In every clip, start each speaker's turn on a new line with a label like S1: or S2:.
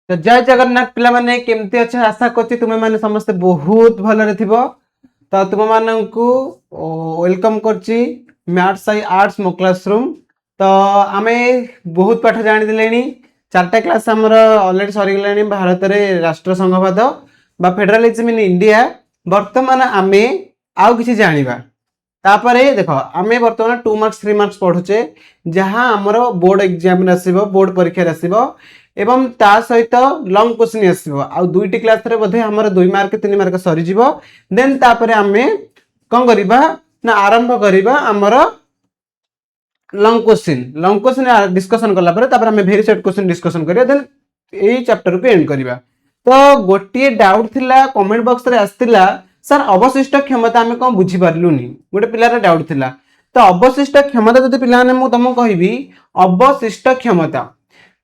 S1: तो जय जगन्नाथ पिला माने केमती अच्छे आशा करछि तुमे माने समस्त बहुत भलरे थिबो। तो तुम माननकु वेलकम करछि मैथ्स आई आर्ट्स मो क्लासरूम। तो आमे बहुत पाठ जानि दिलेनी। चारटा क्लास हमर ऑलरेडी सरी गेलानी भारत रे राष्ट्र संघवाद बा फेडरलिज्म इन इंडिया। वर्तमान आमे आउ किछि जानिबा। तापरे देखो आमे वर्तमान 2 मार्क्स 3 मार्क्स पढुचे जहां हमर बोर्ड एग्जाम रे आसीबो, बोर्ड परीक्षा रे आसीबो एवं ता सहित लॉन्ग क्वेश्चन आसीबो। आ दुईटी क्लास रे बोधे हमर 2 मार्क 3 मार्क सरी जिवो। देन तापरे आमे कोन करिबा ना आरंभ करिबा हमर लॉन्ग क्वेश्चन डिस्कशन करला परे तापर हमें वेरी सेट क्वेश्चन डिस्कशन करिया। देन एई चैप्टर को एंड करिबा। तो गोटे डाउट थिला कमेंट बॉक्स रे आस्तिला सर अवशिष्ट क्षमता हमें कोन बुझी पारलुनी। गोटे पिलार डाउट थिला। तो अवशिष्ट क्षमता जदि पिला ने मु तुमको कहबी अवशिष्ट क्षमता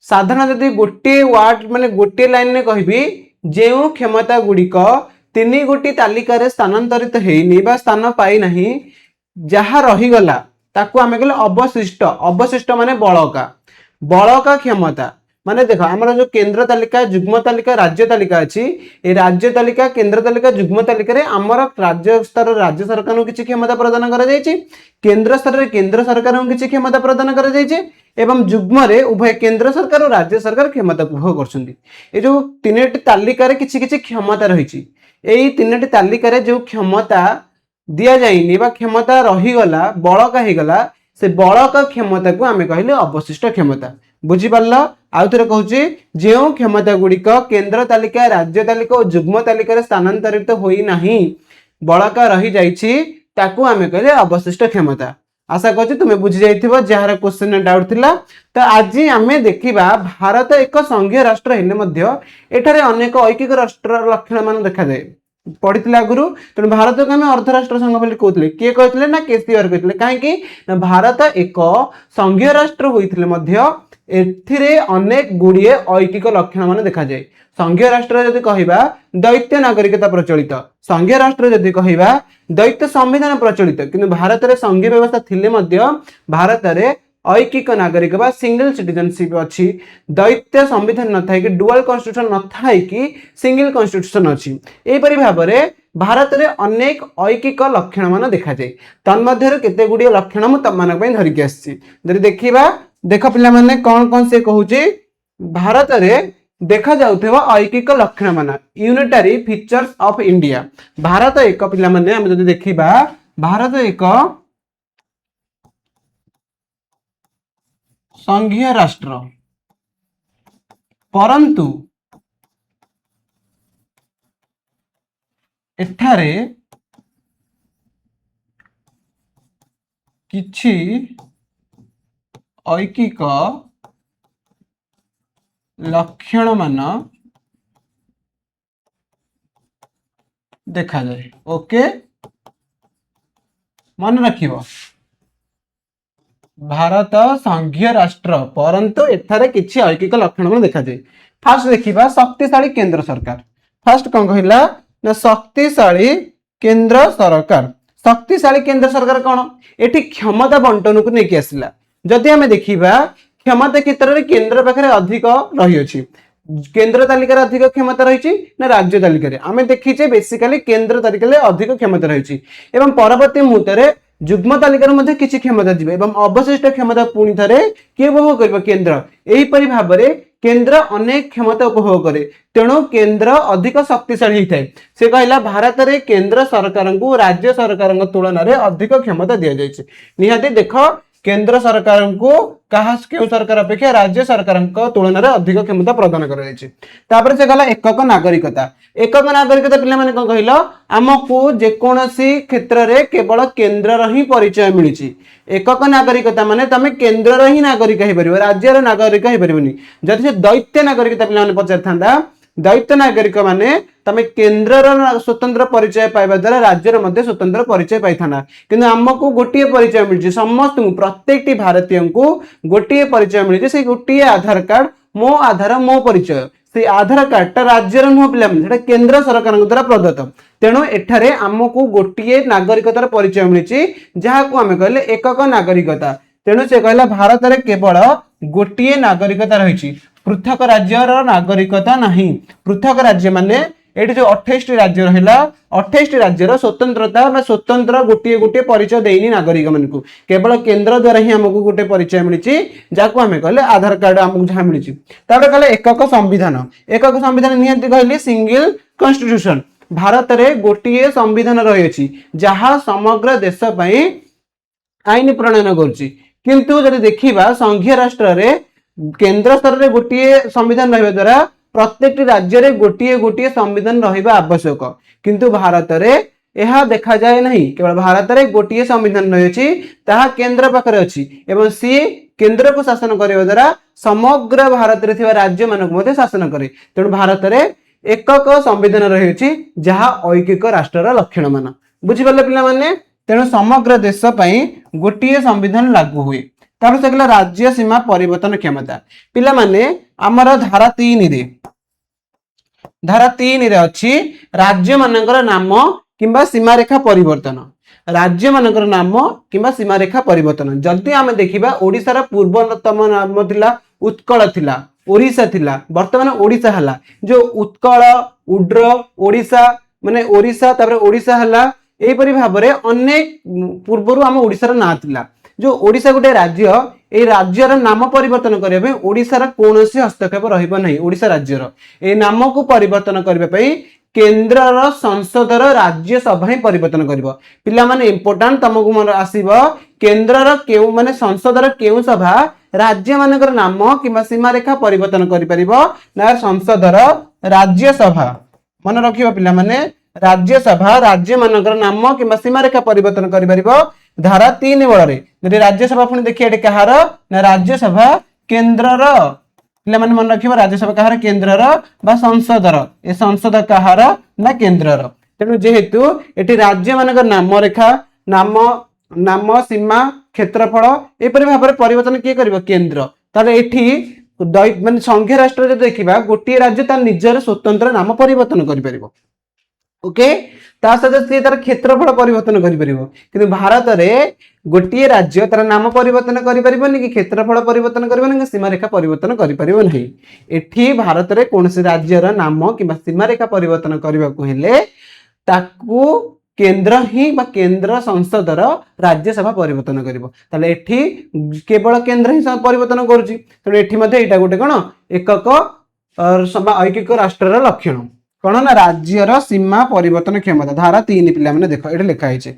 S1: साधारण जदि गोटे वर्ड माने गोटे लाइन ने कहबी जेउ क्षमता गुडिक तीन गोटी तालिका रे स्थानांतरित हेइनी बा स्थान पाई नाही जहा रही गला ताकू आमे कहले अवशिष्ट। अवशिष्ट माने बळका क्षमता माने देखो हमर जो केंद्र तालिका युग्म तालिका राज्य तालिका अछि ए राज्य तालिका केंद्र तालिका युग्म तालिका रे हमर राज्य स्तर राज्य सरकार को किछि क्षमता प्रदान करा जायछि, केंद्र स्तर रे केंद्र सरकार को किछि क्षमता प्रदान करा जायछि एवं युग्म रे उभय केंद्र सरकार और राज्य सरकार क्षमता उपभोग करछन्ती। ए जो तीनटी तालिका रे किछि किछि क्षमता रहिछि। एई तीनटी तालिका रे जो क्षमता दिया जाइनी बा क्षमता रही गला बळका हे गला से बळका क्षमता को आमे कहले अवशिष्ट क्षमता। बुझी पारला आउ थरे कहूची जेउ क्षमता गुडिक केंद्र तालिका राज्य तालिका और युग्म तालिका रे स्थानांतरित होई नाही बळका रही जाइछि ताकू आमे कहले अवशिष्ट क्षमता। आशा करछि तुमे बुझी जाइथिबो जहार क्वेश्चन डाउट थिला। तो आज आमे देखिबा भारत एक संघीय राष्ट्र हेले मध्य एठारे अनेक ऐकिक राष्ट्र लक्षण मान देखा जाय पढ़ी आगुरु। तेणु भारत को आम अर्धराष्ट्र संघ बोली कहते किए कहते ना केसीआर कहते कहीं भारत एक संघीय राष्ट्र होते एथिरे अनेक गुड़िए ऐकिक लक्षण मान देखा जाए। संघीय राष्ट्र जदि कहबा दैत्य नागरिकता प्रचलित, संघीय राष्ट्र जदि कहबा दैत्य संविधान प्रचलित, किंतु भारत रे संघीय व्यवस्था थिले मध्य भारत रे ऐकिक नागरिक बा सिंगल सिटीजनशिप अच्छी। दैत्य संविधान न थाई कि डुअल कॉन्स्टिट्यूशन न थाई कि सिंगल कॉन्स्टिट्यूशन अच्छी। एपरि भाबरे भारत रे अनेक ऐकिक लक्षण मान देखा जाए। तन्मध्यरु केते गुडी लक्षण मु तमनक पई धरिके आछि। जदि देखिबा देख पिला माने कोन कोन से कहूची भारत रे देखा जाउथबा ऐकिक लक्षण मान unitary features of India. Bharat एक पिला माने हम जदि देखिबा भारत एक संघीय राष्ट्र परंतु एठारे किछि ऐकिक लक्षण मान देखा जाए। ओके मन रखिबो भारत संघीय राष्ट्र परंतु एठारे किछि ऐकिक लक्षण मान देखा जाए। फास्ट देखिबा शक्तिशाली केंद्र सरकार। फास्ट कोन कहिला ना शक्तिशाली केंद्र सरकार। शक्तिशाली केंद्र सरकार कोन एठी क्षमता बंटन को नेकी आसिला। जदि हमें देखिबा क्षमता क्षेत्र रे केंद्र पाखरे अधिक रही अछि, केंद्र तालिका रे अधिक क्षमता रही ना राज्य तालिका रे आमे देखिचे बेसिकली केंद्र तालिका रे अधिक क्षमता रही एवं परवर्ती मुहूर्त रे युग्म तालिका रे मध्ये किछि क्षमता जिवे एवं अवशिष्ट क्षमता पुणी थरे के उपभोग करबा केंद्र। एही परि भाबरे केंद्र अनेक क्षमता उपभोग करे तेणु केंद्र अधिक शक्तिशाली होता है। से कहला भारत रे केंद्र सरकार को राज्य सरकार तुलन में अधिक क्षमता दि जाए। निहाती देख केंद्र सरकार को कहा क्यों सरकार अपेक्षा राज्य सरकार तुलन में अधिक क्षमता प्रदान कर से कहला एकक नागरिकता। एकक नागरिकता पिला माने कोन कहिलो आमको जेकोसी क्षेत्र रे केवल केंद्र ही परिचय मिली। एकक नागरिकता माने तमे केंद्र ही नागरिक हे परिबो, राज्य रे नागरिक हे परिबोनी। जदि से दैत्य नागरिकता पिला माने पचार थांदा दैत्य नागरिक माने तमे केंद्र स्वतंत्र परिचय पाइबा द्वारा राज्य मध्ये स्वतंत्र परिचय पाई थाना, किंतु हमको गोटे परिचय मिली समस्त प्रत्येक भारतीय को गोटे परिचय मिली से गोटे आधार कार्ड मो आधार मो परिचय। से आधार कार्ड राज्य नुह पे केंद्र सरकार द्वारा प्रदत्त तेणु एठारे आमको गोटे नागरिकतार परिचय मिली जहाँ को आम कहले एकक नागरिकता। तेणु से कहला भारत रे केवल गोटे नागरिकता रही। पृथक राज्यर नागरिकता नहीं। पृथक राज्य माने एटी जो 28 राज्य रहा 28 राज्यर स्वतंत्रता स्वतंत्र गोटे गोटे परिचय देनी नागरिक मान को केवल केन्द्र द्वारा ही आमको गोटे परिचय मिली जहाँ आम कहले आधार कार्ड आमको जहाँ मिली कहले एकक संविधान निहती कहली सिंगल कॉन्स्टिट्यूशन भारत रे गोटे संविधान रही जहाँ समग्र देश पई आईन प्रणयन करुच्ची किंतु जब देखा संघीय राष्ट्र रे केंद्र स्तर में गोटे संविधान रहा द्वारा प्रत्येक राज्य में गोटे गोटे संविधान रहा आवश्यक किंतु भारत रे यह देखा जाए नहीं केवल भारत रे गोटे संविधान रही केंद्र पाखे अच्छी एवं सी केंद्र को शासन करने द्वारा समग्र भारत रे थिबा राज्य मानक शासन करे तेणु भारत रे एकक संविधान रही जहाँ ऐकिक राष्ट्र लक्षण मान बुझिपारे पिला माने तेणु समग्र देश पई गोटे संविधान लागू हुए तापर से कहला राज्य सीमा परिवर्तन क्षमता पिला माने आमर धारा 3 रे अच्छी राज्य मानकर नाम किंबा सीमा रेखा परिवर्तन राज्य मानकर नाम किंबा सीमा रेखा परिवर्तन जदि आम देखिबा ओडिशार पूर्वतम नाम थिला उत्कल थिला ओडिशा थिला वर्तमान ओडिशा हला जो उत्कल उड्र ओडिशा माने ओडिशा तापर ओडिशा हला एपरि भाबरे अनेक पूर्वरु आम ओडिशार ना थिला जो ओडिशा गोटे राज्य ए राज्यर नाम परिवर्तन करने ओडिशार कौनसी हस्तक्षेप रहिबो नहीं ओडिशा राज्यर ए नाम को परिवर्तन करबे पई केंद्रर संसदर राज्य सभा ही परिवर्तन करिवो पिला माने इंपोर्टेंट तमको मन आसीबो केंद्रर केउ माने संसदर केउ सभा राज्य मानकर नाम किबा सीमा रेखा परिवर्तन करि परिबो ना संसदर राज्य सभा मन रखिबो पिला माने राज्य सभा राज्य मानकर नाम किबा सीमा रेखा परिवर्तन करि परिबो धारा 3 बଳରେ ଯଦି राज्यसभा पुणी देखिए एटे कहार ना राज्यसभा केंद्रर पिला माने मन रखिबो राज्यसभा कहार केंद्रर बा संसदर ए संसद कहार ना केंद्रर तेणु जेहेतु एटी राज्य मानकर नाम रेखा नाम नाम सीमा क्षेत्रफल एपरि भाबरे परिवर्तन किए करिवो केंद्र ताले एठी माने संघीय राष्ट्र जे देखिबा गोटे राज्य तार निजर स्वतंत्र नाम परिवर्तन करि परिवो ओके ता सहित सी तार क्षेत्रफल परिवर्तन कर भारत में गोटे राज्य तार नाम परिवर्तन करें कि क्षेत्रफल परिवर्तन कर सीमा रेखा परिवर्तन करें एठी भारत में कौन राज्यर नाम कि सीमा रेखा परिवर्तन करने को केंद्र ही बा केंद्र संसदर राज्यसभा परिवर्तन कर एठी केवल केंद्र ही परिवर्तन करुँचा गोटे कौन एकक ऐकिक राष्ट्र लक्षण कौन ना राज्यर सीमा परिवर्तन क्षमता धारा 3 पिला माने देखो ये लिखाई है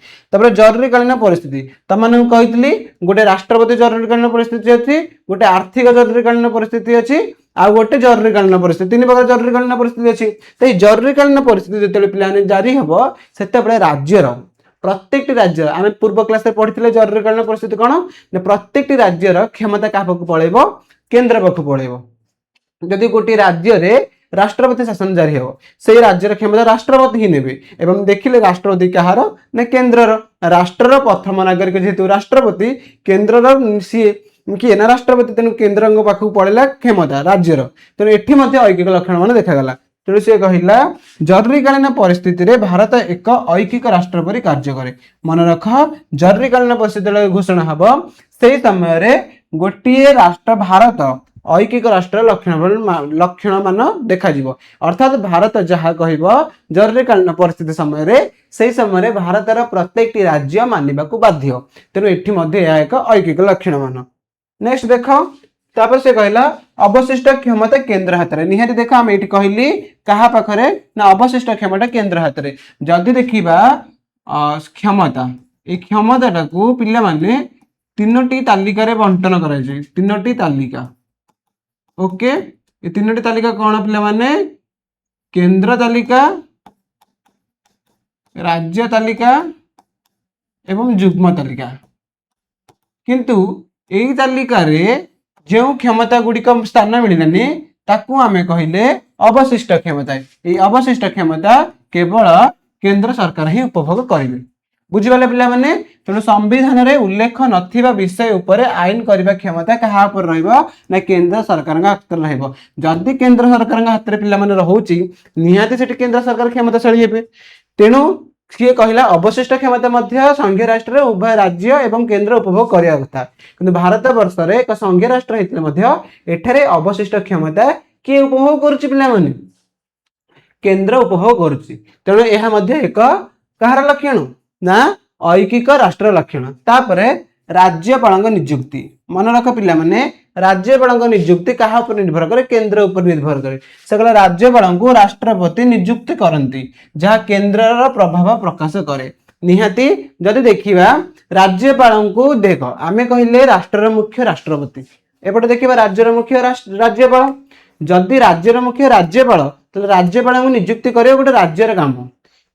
S1: जरूरीकालीन परिस्थिति तमन कही गोटे राष्ट्रपति जरूरीकालीन परिस्थिति अच्छी गोटे आर्थिक जरूरीकालीन परिस्थिति अच्छी आ गोटे जरूरीकालीन परिस्थिति 3 प्रकार जरूरीकालीन परिस्थिति अच्छी तो ये जरूरीकालीन परिस्थिति जो पे जारी हम से राज्यर प्रत्येक राज्य आम पूर्व क्लास पढ़ी जरूरीकालीन परिस्थिति कौन प्रत्येक राज्यर क्षमता क्या पाक पलैब केंद्र पाक पलैब जदि गोटे राज्य में राष्ट्रपति शासन जारी हो से राज्यर क्षमता राष्ट्रपति ही नेबे एवं देखिले राष्ट्रपति कहार ना केंद्रर राष्ट्रर प्रथम नागरिक जेहेतु राष्ट्रपति केंद्रर सी किए ना राष्ट्रपति तेणु केंद्र पाखक पड़ेगा क्षमता राज्यर तेणु एठी ऐकिक लक्षण मान देखागला तेणु सी कहला जरूरीकालीन परिस्थिति रे भारत एक ऐकिक राष्ट्र परि कार्य करे मन रख जरूरीकालीन परिस्थिति घोषणा हम से समय गोटे राष्ट्र भारत ऐकिक राष्ट्र लक्षण मान देखा अर्थात भारत जहाँ कह जरूरीकालीन परिस्थिति समय से समय भारतर प्रत्येक राज्य मानवा को बाध्य तेणु ये एक ऐकिक लक्षण मान नेक्स्ट देख तापर से कहला अवशिष्ट क्षमता केंद्र हाथ में निहारी देख आम ये कहली क्या पाखरे ना अवशिष्ट क्षमता केंद्र हाथ में जदि देखा क्षमता ये क्षमता को पिला माने 3टी तालिकार बंटन कर 3टी तालिका ओके ये 3टी तालिका कौन पिला माने केंद्र तालिका राज्य तालिका एवं युग्म तालिका किंतु यही तालिका रे जो क्षमता गुड़िक स्थान मिललानी ताकू आमे कहले अवशिष्ट क्षमता ये अवशिष्ट क्षमता केवल केंद्र सरकार ही उपभोग करेंगे बुझीपारे पिला माने तेणु संविधान रे उल्लेख नथिबा विषय उपरे आईन करबा क्षमता कहा पर रहइबो ना केंद्र सरकार हाथ में रहइबो जदि केंद्र सरकार हाथ में पिला माने रहउची निहाती सेठी केंद्र सरकार क्षमताशाली हेबे तेणु किए कहला अवशिष्ट क्षमता मध्य संघीय राष्ट्र उभय राज्य एवं केंद्र उपभोग करिया कथा किंतु भारत वर्ष रे एक संघीय राष्ट्र हेतले मध्य एठारे अवशिष्ट क्षमता किए उपभोग करूची पिला माने केंद्र उपभोग करूची तेणु यह मध्य एक कहार लक्षण ना ऐकिक राष्ट्र लक्षण तापरे राज्यपाल नियुक्ति मन रख पिला माने राज्यपाल नियुक्ति कहा पर निर्भर करे केंद्र उपर निर्भर करे से कहला राज्यपाल को राष्ट्रपति नियुक्त करती जहाँ केंद्र प्रभाव प्रकाश करे निहाती जदि देखिबा राज्यपाल को देख आमे कहले राष्ट्र मुख्य राष्ट्रपति एपटे देखिबा राज्यर मुख्य राज्यपाल जदि राज्यर मुख्य राज्यपाल तो राज्यपाल को नियुक्ति करे गोटे राज्यर काम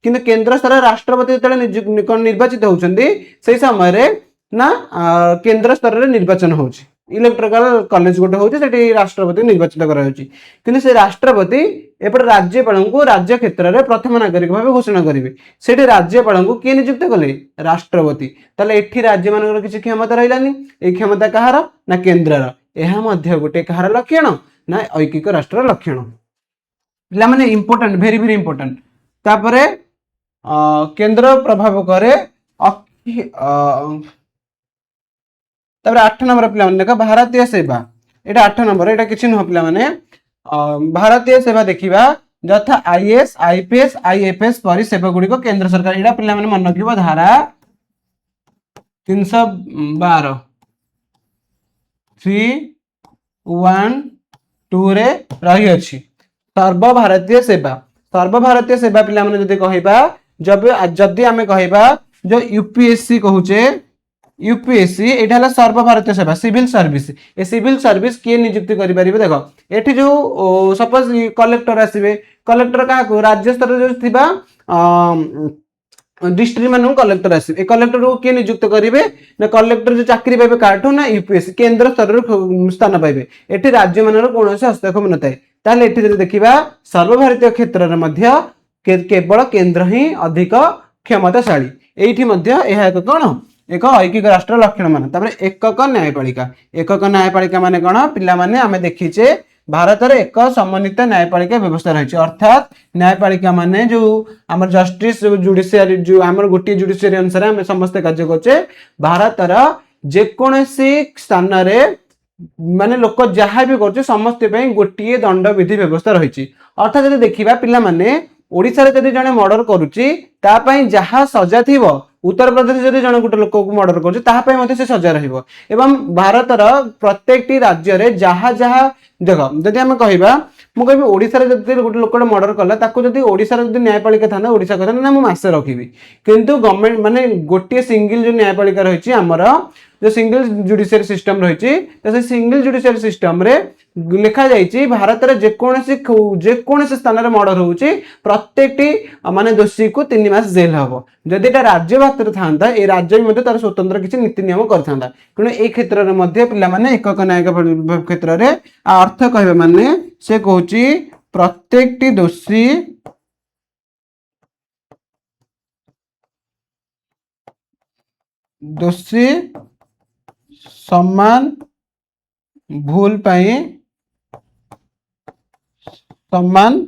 S1: किंतु केंद्र स्तर राष्ट्रपति जो निर्वाचित होउछंदी सेही समय रे ना केंद्र स्तर रे निर्वाचन होउछि इलेक्ट्रिकल कॉलेज गोटे होउछि सेठी राष्ट्रपति निर्वाचित करा होउछि किंतु से राष्ट्रपति एपटे राज्यपाल को राज्य क्षेत्र रे प्रथम नागरिक भाव घोषणा करिवे सेठी राज्यपाल को किए नियुक्त कले राष्ट्रपति ताले एठी राज्य मानकर किछि क्षमता रहिलानी ए क्षमता कहार ना केंद्रर एहा मध्य गोटे कहार लक्षण ना ऐकिक राष्ट्र लक्षण पिला माने इंपोर्टेंट वेरी वेरी इंपोर्टेंट तापरे केंद्र प्रभाव करे तापर 8 नंबर पिला माने देखा भारतीय सेवा एटा 8 नंबर एटा किछि न पिला माने भारतीय सेवा देखिबा जथा आईएएस आईपीएस आईएफएस परि सेवा गुडी को केंद्र सरकार एटा पिला माने मन रखिबो धारा 312 312 रे रही अछि सर्वभारतीय सेवा पिला माने जदि कहिबा जब जदि आमे कहिबा जो यूपीएससी कहूचे यूपीएससी एटा हला सर्वभारतीय सेवा सिविल सर्विस ए सिविल सर्विस किए नियुक्ति करि परिबे देखो एठी जो सपोज कलेक्टर आसीबे कलेक्टर का को राज्य स्तर जो थिबा डिस्ट्रिक्ट मानू कलेक्टर आसीबे ए कलेक्टर को किए नियुक्त करिवे ना कलेक्टर जो चाकरी पाइबे काठो ना यूपीएससी केंद्र स्तर रे स्थान पाइबे एठी राज्य मानर कोनोसे हस्तक्षेप नथाय ताले एठी जदि देखिबा सर्वभारतीय क्षेत्र रे मध्य केवल केंद्र ही अधिक क्षमताशाली एठी मध्य एहा एक कोन एक ऐकिक राष्ट्र लक्षण मान तापर एकक न्यायपालिका माने कोन पिला माने आमे देखिचे भारत रे एक समन्वित न्यायपालिका व्यवस्था रहिছে अर्थात न्यायपालिका माने जो हमर जस्टिस जुडिशियरी जो हमर गोटी जुडिशियरी अनुसार हम समस्त कार्य करछे भारत रा जे कोनसी स्थान रे माने लोक जहा भी करछे समस्त पई गोटी दंड विधि व्यवस्था रहिছে अर्थात जदि देखिबा पिला माने ओडिसा रे जदि जने मर्डर करूची ता पई जहा सजा थिबो उत्तर प्रदेश जदि जने गुटे लोक को मर्डर करूची ता पई मध्ये से सजा रहिबो एवं भारत रा प्रत्येकटी राज्य रे जहा जहा देखो जदि हम कहिबा मु कहबी ओडिसा रे जदि गुटे लोक मर्डर करला ताको जदि ओडिसा रे जदि न्यायपालिका थाना ओडिसा कथा ना मु मासे रखिबी किंतु गवर्नमेंट माने गोटे सिंगल जो न्यायपालिका रहिची हमर जो सिंगल जुडिशियरी सिस्टम रहिची तो से सिंगल जुडिशियरी सिस्टम रे लिखा जाइची भारत रे जे कोनसे स्थान रे मर्डर होउची प्रत्येकटी माने दोषी को 3 मास जेल हबो जदि एटा राज्य भातर थांता ए राज्य मध्ये तार स्वतंत्र किछि नीति नियम करथांता किनु ए क्षेत्र रे मध्ये पिला माने एकक न्यायिक क्षेत्र रे अर्थ कहबे माने से कहूची प्रत्येकटी दोषी समान भूल पाई समान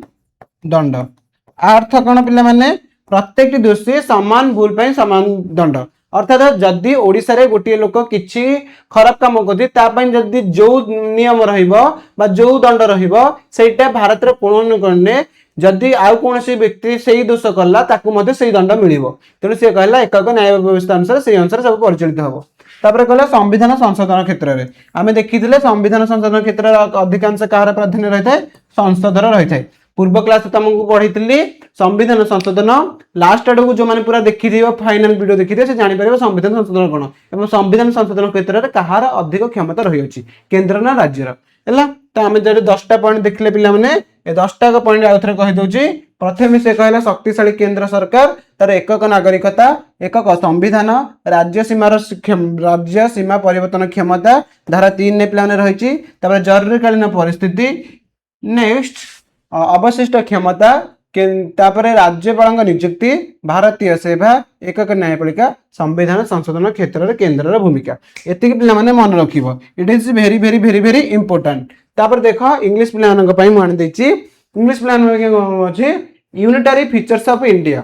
S1: दंड अर्थ कौन पिला माने प्रत्येक दोषी समान भूल पाई समान दंड अर्थात जदि ओडिसा रे गोटे लोक किछि खराब काम करथि ता पई जदि जो नियम रहिबो बा जो दंड रहिबो सेटा भारत रे कोन कोने जदि आउ कोनसी व्यक्ति सेही दोष करला ताकू मध्ये सेही दंड मिलिबो तेनु से कहला एकक न्याय व्यवस्था अनुसार सेही अनुसार सब परिचालित हबो तापर कहला संविधान संशोधन क्षेत्र रे आमे देखिथिले संविधान संशोधन क्षेत्र अधिकांश कहार प्राधान्य रहिथाय संसदर रहिथाय पूर्व क्लास तुमको पढ़ीली संविधान संशोधन लास्ट आड़ को जो मैंने पूरा देखी फाइनल वीडियो देखी से जानी पारे संविधान संशोधन कौन एवं संविधान संशोधन क्षेत्र में कहार अधिक क्षमता रही अछि केंद्र ना राज्यर है तो आम जो 10टा पॉइंट देखले पिला माने ए 10टा पॉइंट आउ थे कहि दउची प्रथम से कहला शक्तिशाली केंद्र सरकार तार एकक नागरिकता एकक संविधान राज्य सीमा परिवर्तन क्षमता धारा 3 ने पिला माने रहिछि तापर जरूरीकालीन परिस्थिति नेक्स्ट अवशिष्ट क्षमता तापरे राज्यपाल नियुक्ति भारतीय सेवा एकक न्यायपालिका संविधान संशोधन क्षेत्र रे केंद्र भूमिका एतिक पिला माने मन रखिबो it is very very very very important तापर देखो इंग्लिश पिला मानक पई मान देछि इंग्लिश पिला मानक अछि unitary features of India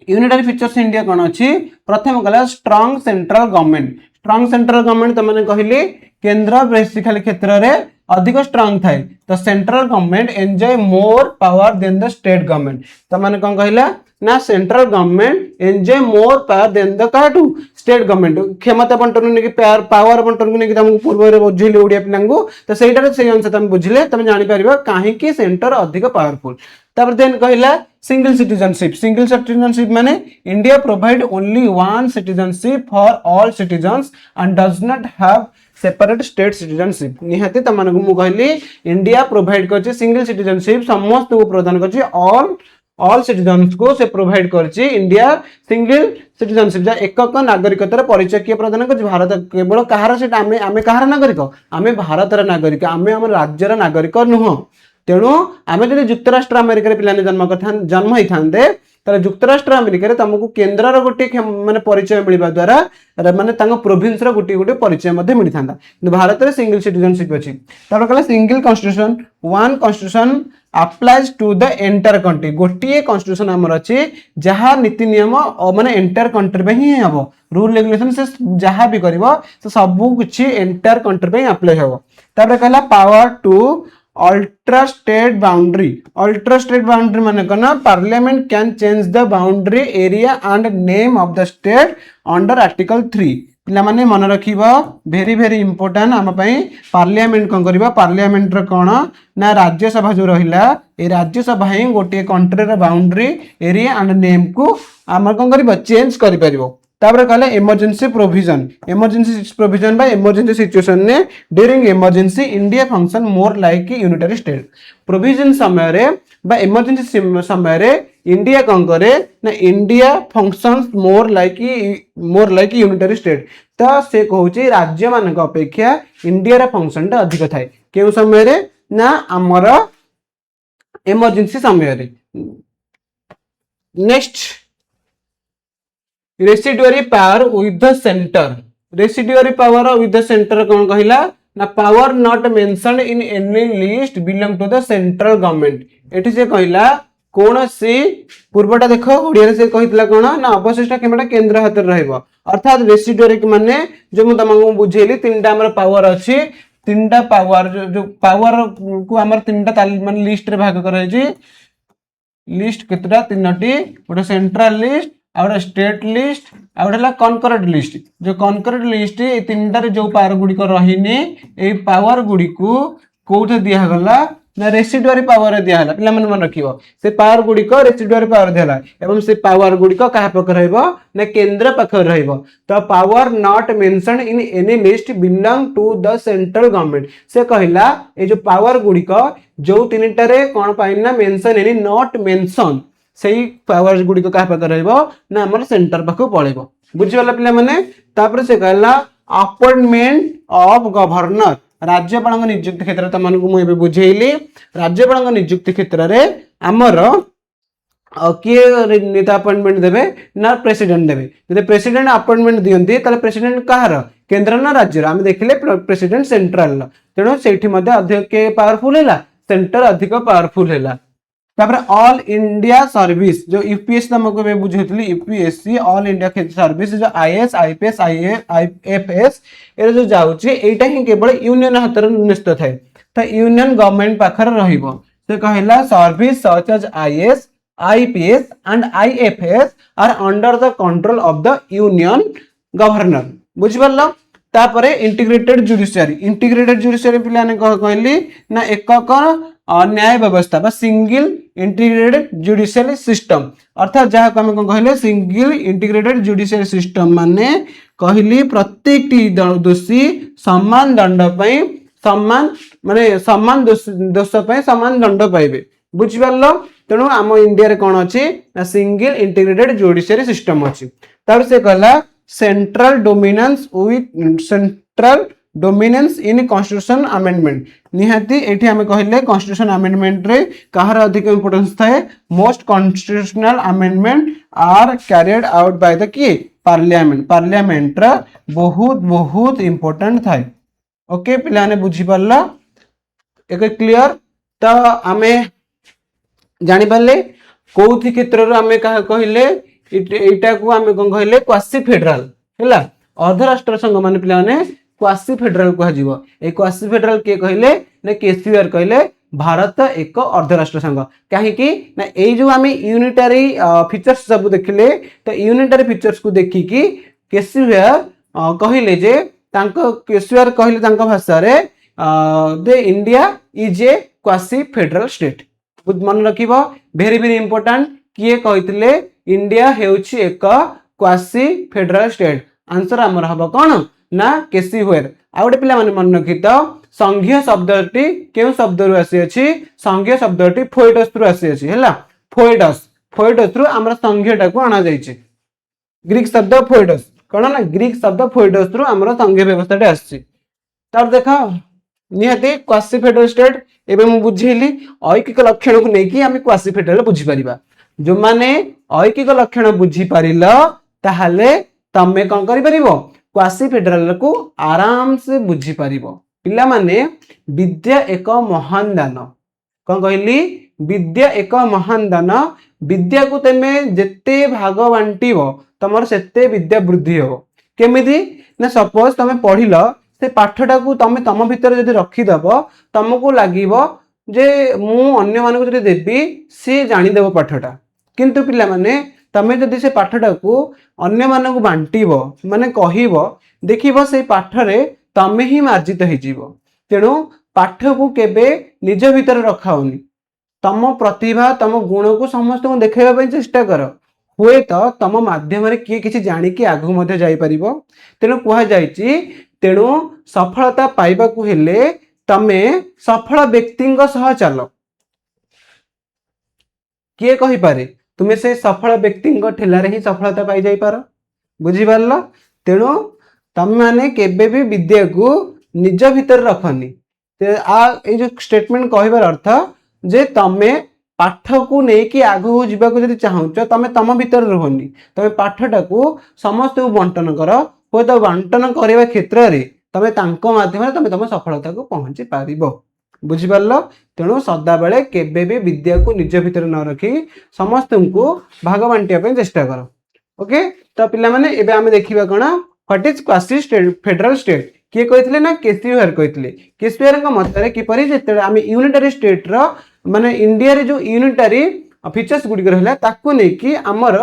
S1: unitary features India कौन अच्छी प्रथम कहला स्ट्रांग सेंट्रल गवर्नमेंट तो मैंने कहली केंद्र बेसिकली क्षेत्र में अधिक स्ट्रांग थाए तो central government enjoy more power than the state government तो मैंने कौन कहला ना central government enjoy more power than the काटू स्टेट गवर्नमेंट क्षमता बंटन नहीं पावर बंटन नहीं तुमको पूर्व बुझेली ओडिया पिला तो सहीटार से अनुसार तुम बुझे तुम जापर कहीं सेंटर अधिक पावरफुल तापर देन कहला सिंगल सिटीजनशिप माने India provide only one citizenship for all citizens and does not have separate state citizenship निहाती तमन को मु कहली इंडिया प्रोवाइड करछि सिंगल सिटीजनशिप समस्त को प्रदान करछि ऑल सिटीजन्स को से प्रोवाइड करछि इंडिया सिंगल सिटीजनशिप जा एकक नागरिकतार परिचय किए प्रदान करछि भारत केवल कहार से आमे कहार नागरिक आमे भारतर नागरिक आमे हम राज्यर नागरिक नुह तेणु आमे जदि युक्तराष्ट्र अमेरिका पिलाने जन्म होइथांते ताले युक्तराष्ट्र अमेरिका तुमको केन्द्र गोटे माने परिचय मिलवा द्वारा माने प्रोविंस गोटे गोटे परिचय मिली था भारत में सिंगल सिटीजनशिप अच्छी तापर कहला single constitution one constitution applies to the entire country गोटे कॉन्स्टिट्यूशन आमर अच्छी जहाँ नीति नियम माने एंटायर कंट्री पे ही हम रूल रेगुलेशन से जहाँ भी कर सब कुछ एंटायर कंट्री पे अप्लाई हम तापर कहला power to alter state boundary माने कना parliament can change the boundary area and name of the state under article 3 पिला माने मन रखिबा वेरी वेरी इंपोर्टेंट आम पई पार्लियामेंट कोन करबा पार्लियामेंट रो कोन ना राज्यसभा जो रहिला ए राज्यसभा ही गोटे कंट्री रो बाउंड्री एरिया एंड नेम को आम कोन करबा चेंज करि परिबो तापर कहले emergency provision by emergency situation ने during emergency India function more like unitary state provision समय रे बा इमरजेंसी समय रे इंडिया कौन करे ना इंडिया फंक्शंस मोर लाइक यूनिटरी स्टेट तो से कहूची राज्य मान अपेक्षा इंडिया रा फंक्शन टा अधिक थाए केउ समय रे ना हमर इमरजेंसी समय रे next residuary power with the centre कौन कहला ना power not mentioned in any list belong to the central government एठी से कहला कौन सी पूर्वटा देख ओडिया से कहितला कोन ना अवशिष्ट केमटा केंद्र हाथ रहइबो अर्थात रेसिडुअरी माने जो मु तमको बुझेली तीनटा हमर पावर अछि तीनटा पावर जो पावर को हमर तीनटा माने लिस्ट रे भाग कराय छी लिस्ट केतरा तीनटी गोटे central list out state list out concurrent list जो कनकरेंट लिस्ट ए तीनटा रे जो पावर गुडी को रहिनी ए पावर गुडी को कोठे दिया गला ना रेसिडुअरी पावर रे दिया हला पिला मन रखिबो से पावर गुडी को रेसिडुअरी पावर दिया हला एवं से पावर गुडी को कहा पक रहइबो ना केंद्र पक रहइबो तो power not mentioned in any list belong to the central government से कहला ए जो पावर गुडी को जो तीनटा रे कोन पाइना मेंशन एनी नॉट मेंशन सही पावर गुडी को कहा पाक रहइबो ना हमर सेंटर पाक पळेबो बुझिवाला पिला माने तापर से कहला अपॉइंटमेंट ऑफ गवर्नर राज्यपाल नियुक्ति क्षेत्र तुमको मुझे बुझेली राज्यपाल नियुक्ति क्षेत्र रे हमर किए नेता अपॉइंटमेंट देबे ना प्रेसिडेंट देबे जदि प्रेसिडेंट अपॉइंटमेंट दियंती ताले प्रेसिडेंट कहार केंद्र ना राज्य आम देखले प्रेसिडेंट सेंट्रल तेणु सेठी मध्ये अधिक के पावरफुल हैला सेंटर अधिक पावरफुल हैला तापर ऑल इंडिया सर्विस जो यूपीएस तुमको मैं बुझेतली यूपीएससी ऑल इंडिया सर्विस जो आईएएस आईपीएस आईएफएस ए जो जाउची एटा ही केवल यूनियन हातर निश्चित थाए तो यूनियन गवर्नमेंट पाखर रहिबो से कहला service such as IAS IPS and IFS are under the control of the union government बुझिबल्ला तापरे इंटीग्रेटेड जुडिशियरी पिलाने कहली ना एकक न्याय व्यवस्था बा सिंगल इंटीग्रेटेड जुडिशियल सिस्टम अर्थात जहाँ को हम कहले सिंगल इंटीग्रेटेड जुडिशियल सिस्टम माने कहली प्रत्येक दोषी समान दंड पई समान माने समान दोष पई समान दंड पाइबे बुझिपारलो तेणु आम इंडिया रे कोन अछि ना सिंगल इंटीग्रेटेड जुडिशियल सिस्टम अछि तार से कहला central dominance in constitution amendment निहाती एठी हमें कहले कॉन्स्टिट्यूशन अमेंडमेंट रे कहार अधिक इंपोर्टेंस थाए most constitutional amendment are carried out by the की पार्लियामेंट रा बहुत इंपोर्टेंट थाए ओके पिलाने बुझी पारला एक क्लियर तो आमे जानि पाले कोथि क्षेत्र रे आमे कहा कहले एटा को आम कौन कहले क्वासी फेडराल है अर्ध राष्ट्र संघ मान पे क्वासी फेडराल कह क्वासी फेडराल किए कहले ना केसीआर कहले भारत एक अर्ध राष्ट्र संघ कहीं ना ये जो आम यूनिटारी फीचर्स सब देखिले तो यूनिटारी फीचर्स को देखिकी केसीआर कहले जे केसीआर कहले भाषा the India is a quasi federal state मन रखिब वेरी वेरी इंपोर्टेंट किए कहते इंडिया हेउछि एक क्वासी फेडरल स्टेट आंसर आमर हम कौन ना केसीआर आ गोटे पिला माने मन रखि तो संघीय शब्दटी केउ शब्द रु आसी अछि संघीय शब्दटी फोइडस रु आसी अछि हैला फोइडस रु हमर संघीयटा को आना जाइछि ग्रीक शब्द फोइडस कौन ना ग्रीक शब्द फोइडस रु हमर संघीय व्यवस्थाटे आछि तार देखा निहाती क्वासी फेडरल स्टेट एबे मु बुझेली ऐकिक लक्षण को नेकी आमे क्वासी फेडरल बुझी परिबा जो माने ऐकिक लक्षण बुझी परिल ताहाले तमे कोन करि परिबो क्वासी फेडरल को आराम से बुझी परिबो पिला माने विद्या एक महान दान कोन कहली विद्या एक महान दान विद्या को तमे जेते भाग बांटीबो तमर सेते विद्या वृद्धि हो केमिति ना सपोज तमे पढिलो से पाठटा को तमे तम भीतर जदि रखिदब तुमको लागिबो जे मु अन्य मानको जदि देबी से जानि देबो पाठटा किंतु पिला माने तमे जदि से पाठटा को अन्य मानको बांटीबो माने कहिबो देखिबो से पाठरे तमे ही मार्जित हो जीवो तेणु पाठ को केबे निज भीतर रखाओनी तम प्रतिभा तम गुण को समस्त को देखाइबा पई चेष्टा कर हुए तो तम माध्यम रे किए किछि जानि कि आगु मध्ये जाई परिबो तेणु कुहा जायछि तेणु सफलता पाइबा को हेले तमे सफल व्यक्तिंग सह चलो किए कहि पारे तुमे से सफल व्यक्तिंग ठेला रे ही सफलता पाई जाई पारो बुझी पारलो तेणु तम माने केबे भी विद्या को निज भीतर रखनी आ ए जो स्टेटमेंट कहबार अर्थ जे तमे पाठ को नेकी आगु जीवा को जदि चाहूच तमे तम भीतर रहनी तमे पाठटा को समस्त को बंटन कर हो तो बंटन करबा क्षेत्र रे तमे तांको माध्यम रे तमे तम सफलता को पहुंची पारिबो बुझी पारलो तेणु सदा बेले केबे भी विद्या को निज भीतर न रखी समस्त को भाग बांटिया पे चेष्टा करो ओके तो पिला माने एबे आमे देखिबा कोन what is quasi state federal state किए कहते ना केसीआर कहते केसीआर मतरे किपरि जेते आमे यूनिटरी स्टेट रो माने इंडिया रे जो यूनिटरी फीचर्स गुडी रहला ताकू नै कि हमर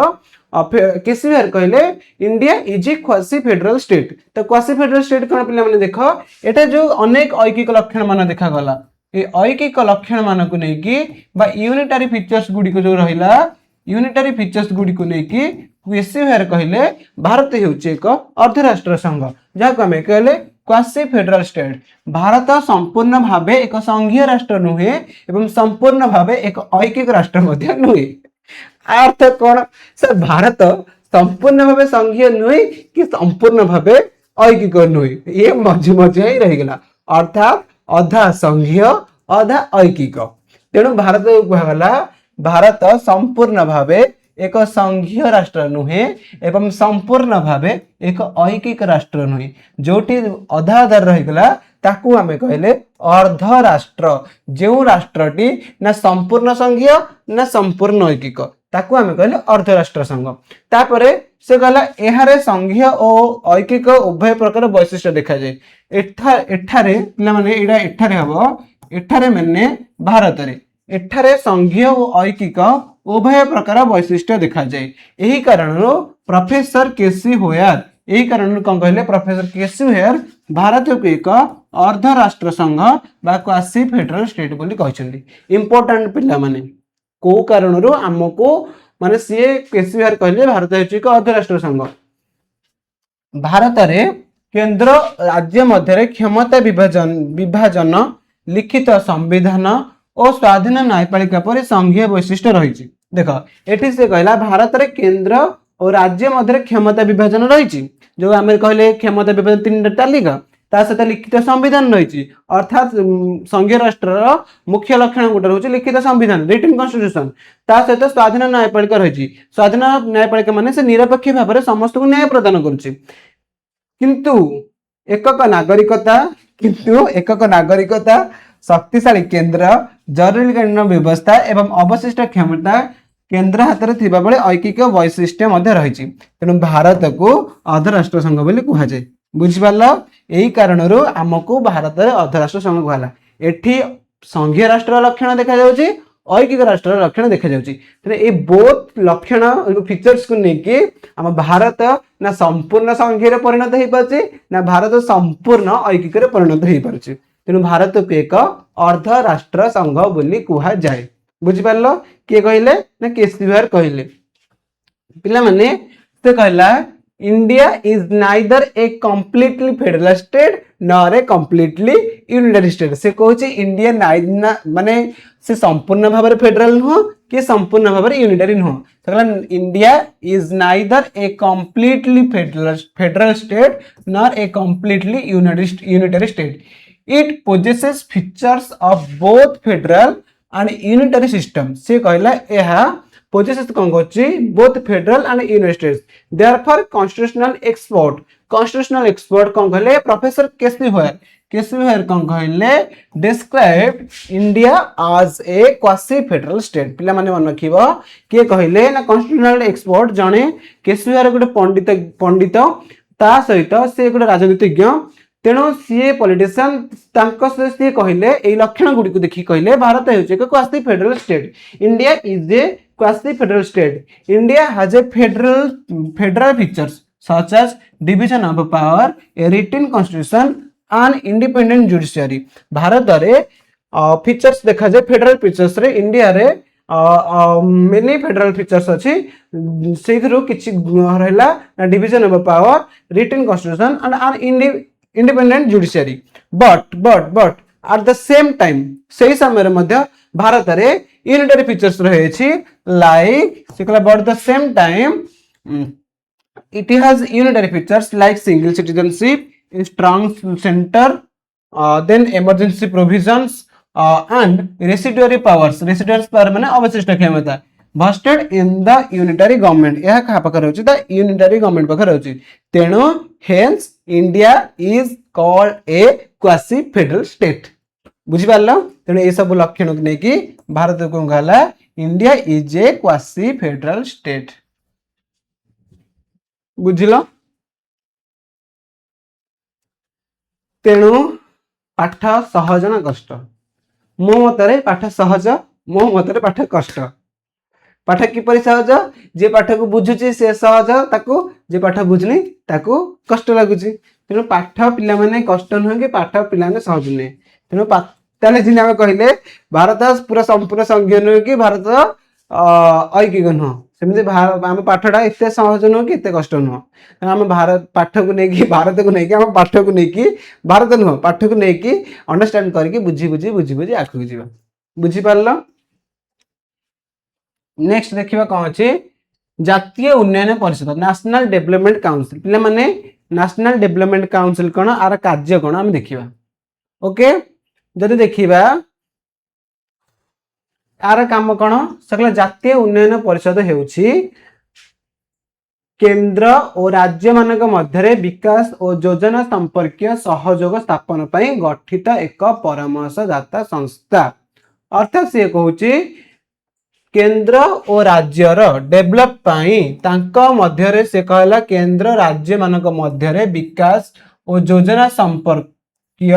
S1: केसीआर कहले India is a quasi federal state तो क्वासी फेडरल स्टेट कोन पिला माने देखो एटा जो अनेक ऐकिक लक्षण मान देखा गला ए ऐकिक लक्षण मान को नै कि बा यूनिटरी फीचर्स गुडी को जो रहला यूनिटरी फीचर्स गुडी को नै कि केसीआर कहले भारत हेउचे एक अर्ध राष्ट्र संघ जाको हमें कहले क्वासी फेडरल स्टेट भारत संपूर्ण भावे एक संघीय राष्ट्र नुहे एवं संपूर्ण भावे एक ऐकिक राष्ट्र मध्य नुहे अर्थ कोन सर भारत संपूर्ण भावे संघीय नुहे कि संपूर्ण भावे ऐकिक नुहे ये मझे मझे ही रह गला अर्थात अधा संघीय अधा ऐकिक तेणु भारत कहला भारत संपूर्ण भावे एक संघीय राष्ट्र नुहे एवं संपूर्ण भावे एक ऐकिक राष्ट्र नुहे जोटी अधा अधा रहीगला ताकू आमे कहले अर्ध राष्ट्र जो राष्ट्रटी ना संपूर्ण संघीय ना संपूर्ण ऐकिक ताकू आमे कहले अर्ध राष्ट्र संघ तापरे से कहला एहारे संघीय और ऐकिक उभय प्रकार वैशिष्ट्य देखा जाए एठारे पिला माने एडा एठारे हबो एठारे माने भारत रे एठारे संघीय और ऐकिक उभय प्रकार वैशिष्ट्य देखा जाए यही कारण प्रोफेसर केसी होयर यही कारण कौन कहले प्रोफेसर केसी होयर भारत को एक अर्ध राष्ट्र संघ बा क्वासी फेडरल स्टेट बोली कहछन्ती इंपोर्टेंट पिला माने को कारण रो हमको माने सीए केसी होयर कहले भारत हेची एक अर्ध राष्ट्र संघ भारत रे केंद्र राज्य मध्य क्षमता विभाजन लिखित संविधान और स्वाधीन न्यायपालिका पर संघीय वैशिष्ट्य रही देख एठी से कहला भारत रे केंद्र और राज्य मध्य क्षमता विभाजन रही जो आम कहले क्षमता विभाजन तीन तालिका ता सहित लिखित संविधान रही अर्थात संघीय राष्ट्र मुख्य लक्षण गोटे रोचे लिखित संविधान रिटन कॉन्स्टिट्यूशन ता सहित स्वाधीन न्यायपालिका रही स्वाधीन न्यायपालिका माने से निरपेक्ष भाव में समस्त को न्याय प्रदान करुच्ची किंतु एकक नागरिकता शक्तिशाली केंद्र जरूरीकालीन व्यवस्था एवं अवशिष्ट क्षमता केन्द्र हाथ में थिबा बेले ऐकिक वैशिष्ट्य मध्य रही। तेणु भारत को अर्धराष्ट्र संघ बोली कहुए। बुझिपार यही कारण आमको भारत में अर्धराष्ट्र संघ कहला। एठी संघीय राष्ट्र लक्षण देखा जाउची, ऐकिक राष्ट्र लक्षण देखा जाउची। ये बोथ लक्षण फीचर्स को लेकिन आम भारत ना संपूर्ण संघीय परिणत हो पारे ना भारत संपूर्ण ऐकिक परिणत हो पारे। तेणु भारत को एक अर्ध राष्ट्र संघ बोली कहा जाए। बुझिपार किए कहले ना केसीआर कहले पिला माने से कहला India is neither a completely federal state nor a completely unitary state. से कहूची इंडिया माने से संपूर्ण भाव में फेडरल नुह कि संपूर्ण भाव में यूनिटरी नुह। तो कहला India is neither a completely federal state nor a completely unitary state. It possesses features of both federal and unitary system. से कहला यह पोजेसेस कौन कहछि both federal and unitary states. Therefore constitutional expert कौन कहले प्रोफेसर केसीआर कौन कहले describe India as a quasi federal state. पिला माने मन रखिबो के कहले ना कॉन्स्टिट्यूशनल एक्सपर्ट जणे केसीआर गोटे पंडित ता सहित से गोटे राजनीतिज्ञ। तेणु सी पॉलिटिशियन सी कहले ए लक्षण गुडी को देखि कहले भारत है एक quasi federal state. India is a quasi federal state. India has a federal features such as division of power, a written constitution and independent judiciary. Bharat रे फीचर्स देखा जाए फेडरल फीचर्स रे इंडिया रे मेनी फेडरल फीचर्स अच्छी से किसी रहा division of power, written constitution and independent judiciary. But at the same time से समय मध्य भारत रे यूनिटरी फीचर्स रही like but the same time it has unitary features like single citizenship, strong centre, then emergency provisions and residuary powers. Residuary power माने अवशिष्ट क्षमता vested in the unitary government। यह कहा पाखर होची द यूनिटरी गवर्नमेंट पाखर होची। तेणु hence India is called a quasi federal state. बुझी पारलो। तेणु ए सब लक्षण को नेकी भारत को कहला India is a quasi federal state. बुझिलो। तेणु पाठ सहज ना कष्ट? मो मतरे पाठ सहज, मो मतरे पाठ कष्ट। पाठ किपरि सहज? जे पाठ को बुझुची से सहज ताकू, जे पाठ बुझनी ताकू कष्ट लागुची। तेणु पाठ पिला माने कष्ट नुह कि पाठ पिला माने सहज नुहे। तेणु ताले जिन आमे कहिले भारत पूरा संपूर्ण संघीय नुह कि भारत ऐकिक नुह। सेमति आम पाठटा एते सहज नुह कि एते कष्ट नुह। आम भारत पाठ को नेकी भारत को नेकी आम पाठ को नेकी भारत नुह पाठ को नेकी अंडरस्टैंड करके बुझी बुझी बुझी बुझी आखु जीवा। बुझी पारलो। नेक्स्ट देखिबा कौन अछि जातीय उन्नयन परिषद नेशनल डेवलपमेंट काउंसिल। पिला माने नेशनल डेवलपमेंट काउंसिल कोन आर कार्य कोन हम देखिबा। ओके जदि देखिबा आर काम कोन सकला जातीय उन्नयन परिषद हेउछि केंद्र और राज्य मानक मध्य विकास और योजना संपर्कीय सहयोग स्थापन पई गठित एक परामर्शदाता संस्था। अर्थात से कहूछि केंद्र और राज्यर डेवलप पाई तांका मध्यरे से कहला केंद्र राज्य मानक मध्यरे विकास और योजना संपर्कीय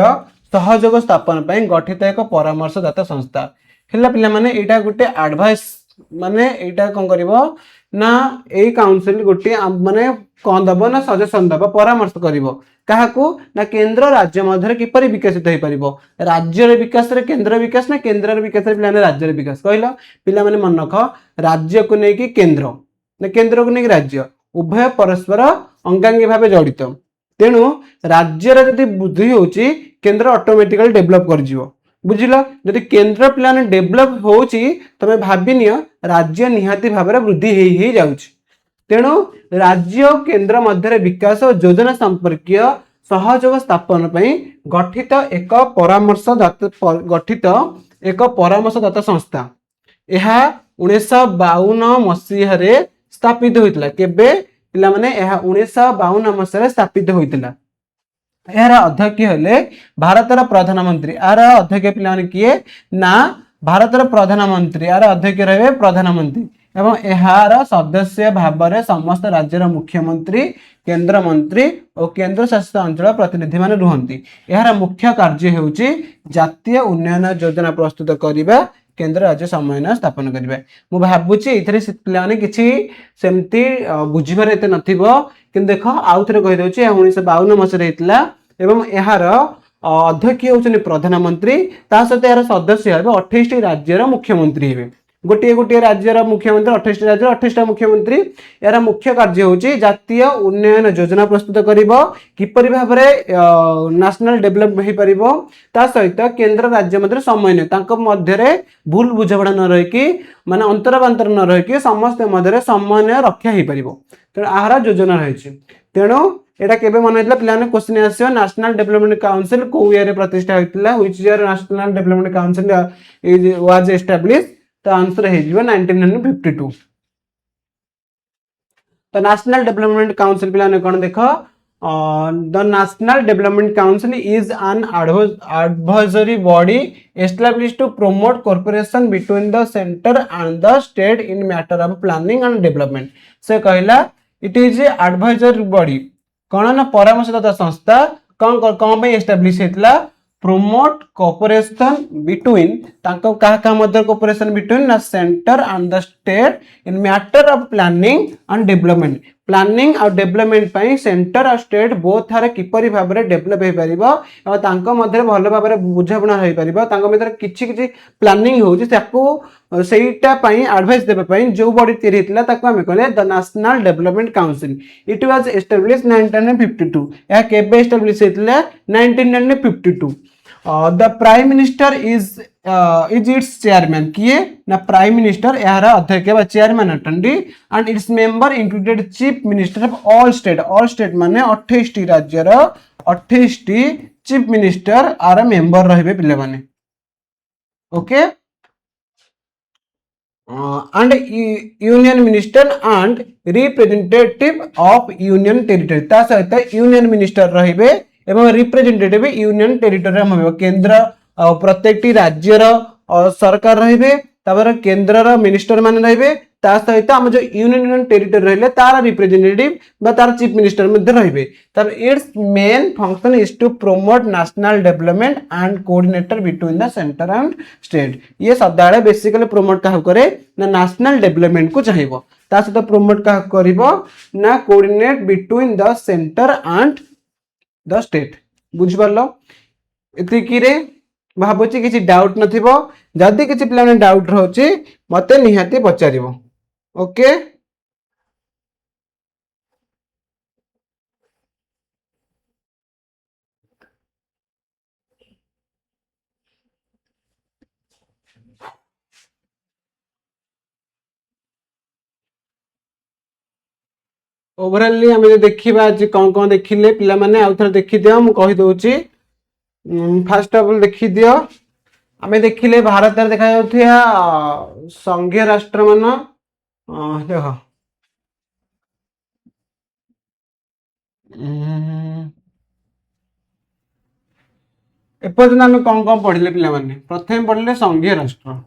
S1: सहयोग स्थापन पाई गठित एक परामर्शदाता संस्था। हेला पिला माने एटा गुटे एडवाइस माने एटा कोन करिवो ना ए काउंसिल गुटे माने कोन दबो ना सजेशन दबो परामर्श करिवो काहाकू ना केंद्र राज्य मध्यरे किपरि विकसित होई परिबो। राज्य रे विकास रे केंद्र विकास ना केंद्र रे विकास रे पिला ने राज्य रे विकास कहलो। पिला माने मन रख राज्य को नेकी केंद्र ना केंद्र को नेकी राज्य उभय परस्पर अंगांगी भाबे जड़ित। तेणु राज्य रे जदि वृद्धि होची केंद्र ऑटोमेटिकली डेवलप कर जिवो। बुझिलो। जदि केंद्र पिला ने डेवलप होची तमे भाबिनियो राज्य निहाती भाबरे वृद्धि हेई जाउची। तेणु राज्य और केंद्र मध्य विकास और योजना संपर्कीय सहयोग स्थापन पई गठित एक परामर्शदाता संस्था। यह 1952 मसीह रे स्थापित होइतला। केबे पिला माने यह 1952 मसीह रे स्थापित होइतला। यार अध्यक्ष हेले भारतर प्रधानमंत्री। यार अध्यक्ष पिला माने किए ना भारतर प्रधानमंत्री। यार अध्यक्ष रहे प्रधानमंत्री। एवं यार सदस्य भाव में समस्त राज्यर मुख्यमंत्री केंद्र मंत्री और केंद्र शासित अंचल प्रतिनिधि मान रुहନ୍ତି। यार मुख्य कार्य होउची जातीय उन्नयन योजना प्रस्तुत करने केंद्र राज्य समन्वय स्थापन करबे। मु भाबुची एथरे पिलाने किछि सेमती बुझिबार एते नथिबो कि देख आउ थे कहि दउची 1952 मसरे हेतला एवं यार अध्यक्ष होउछन प्रधानमंत्री ता सहित यार सदस्य हेबे 28 राज्यर मुख्यमंत्री हेबे। गोटे गोटे राज्यर मुख्यमंत्री 28 राज्य 28टा मुख्यमंत्री। यार मुख्य कार्य होउची जातीय उन्नयन योजना प्रस्तुत करिवो किपरि भाबरे नेशनल डेवलपमेंट हे परिबो ता सहित केंद्र राज्य मध्य समन्वय तांको मध्य रे भूल बुझाबड़ा न रही कि माने अंतरबांतर न रही कि समस्त मध्य समन्वय रक्षा हे परिबो तेणु आहार योजना रही। तेणु एटा केबे मन होइतला पिलाने क्वेश्चन आसियो नेशनल डेवलपमेंट काउंसिल को ईयर प्रतिष्ठा होइतला which year national development council is was establish तो आंसर है 1952। तो नेशनल डेवलपमेंट काउंसिल पिलाने कौन देख the national development council is an advisory body established to promote cooperation between the center and the state in matter of planning and development। से कहला it is advisory body कौन ना परामर्शदाता संस्था कौन पे एस्टैब्लिश हेतला promote cooperation between तांको कहा मध्य cooperation between the center and the state in matter of planning and development। Planning और डेवलपमेंट पाई सेंटर और स्टेट बोथ थारे किपरि भाबरे डेवलप हे परिबो और तांको मध्य भलो भाबरे बुझाबुना हे परिबो तांको मध्य किछि किछि प्लानिंग होउची ताको सेइटा पाई एडवाइस देबे पाई जो बॉडी तयारी हितला ताको हमें कहले the national development council. It was established 1952। या केबे एस्टैब्लिश हितला 1952। The prime minister is its chairman किए ना प्राइम मिनिस्टर यार अध्यक्ष बा चेयरमैन अटंडी and its member included chief minister of all state माने 28 टी राज्यर 28 टी चीफ मिनिस्टर आर मेंबर रहबे पिले माने। Okay and union minister and representative of union territory ता सहित यूनियन मिनिस्टर रहिबे एवं रिप्रेजेंटेटिव यूनियन टेरिटोरी हम केंद्र प्रत्येक राज्यर सरकार रहिबे तापर केंद्र मिनिस्टर मान रहिबे ता सहित हम जो यूनियन टेरिटोरी रहले तार रिप्रेजेंटेटिव बा तार चीफ मिनिस्टर मध्ये रहिबे। तब its main function is to promote national development and coordinator between the centre and state. ये सदाळे बेसिकली प्रमोट का करे ना नेशनल डेवलपमेंट को चाहिबो ता सहित प्रमोट का करिवो ना coordinate between the centre and the state. बुझ पारलो एतिकी रे भाबुची किछि डाउट नथिबो जदी किछि प्लान डाउट रहउची मते निहाती पचारिबो। ओके ओवरऑली हम देखिबा आज कोन कोन देखिले पिला माने आउ थर देखि दियो हम कहि दोउची। फर्स्ट ऑफ ऑल देखि दियो आमे देखिले भारत रे देखा जाउथिया संघीय राष्ट्र मान देखो एपर्यंत आमे कोन कोन पढिले पिला माने प्रथम पढिले संघीय राष्ट्र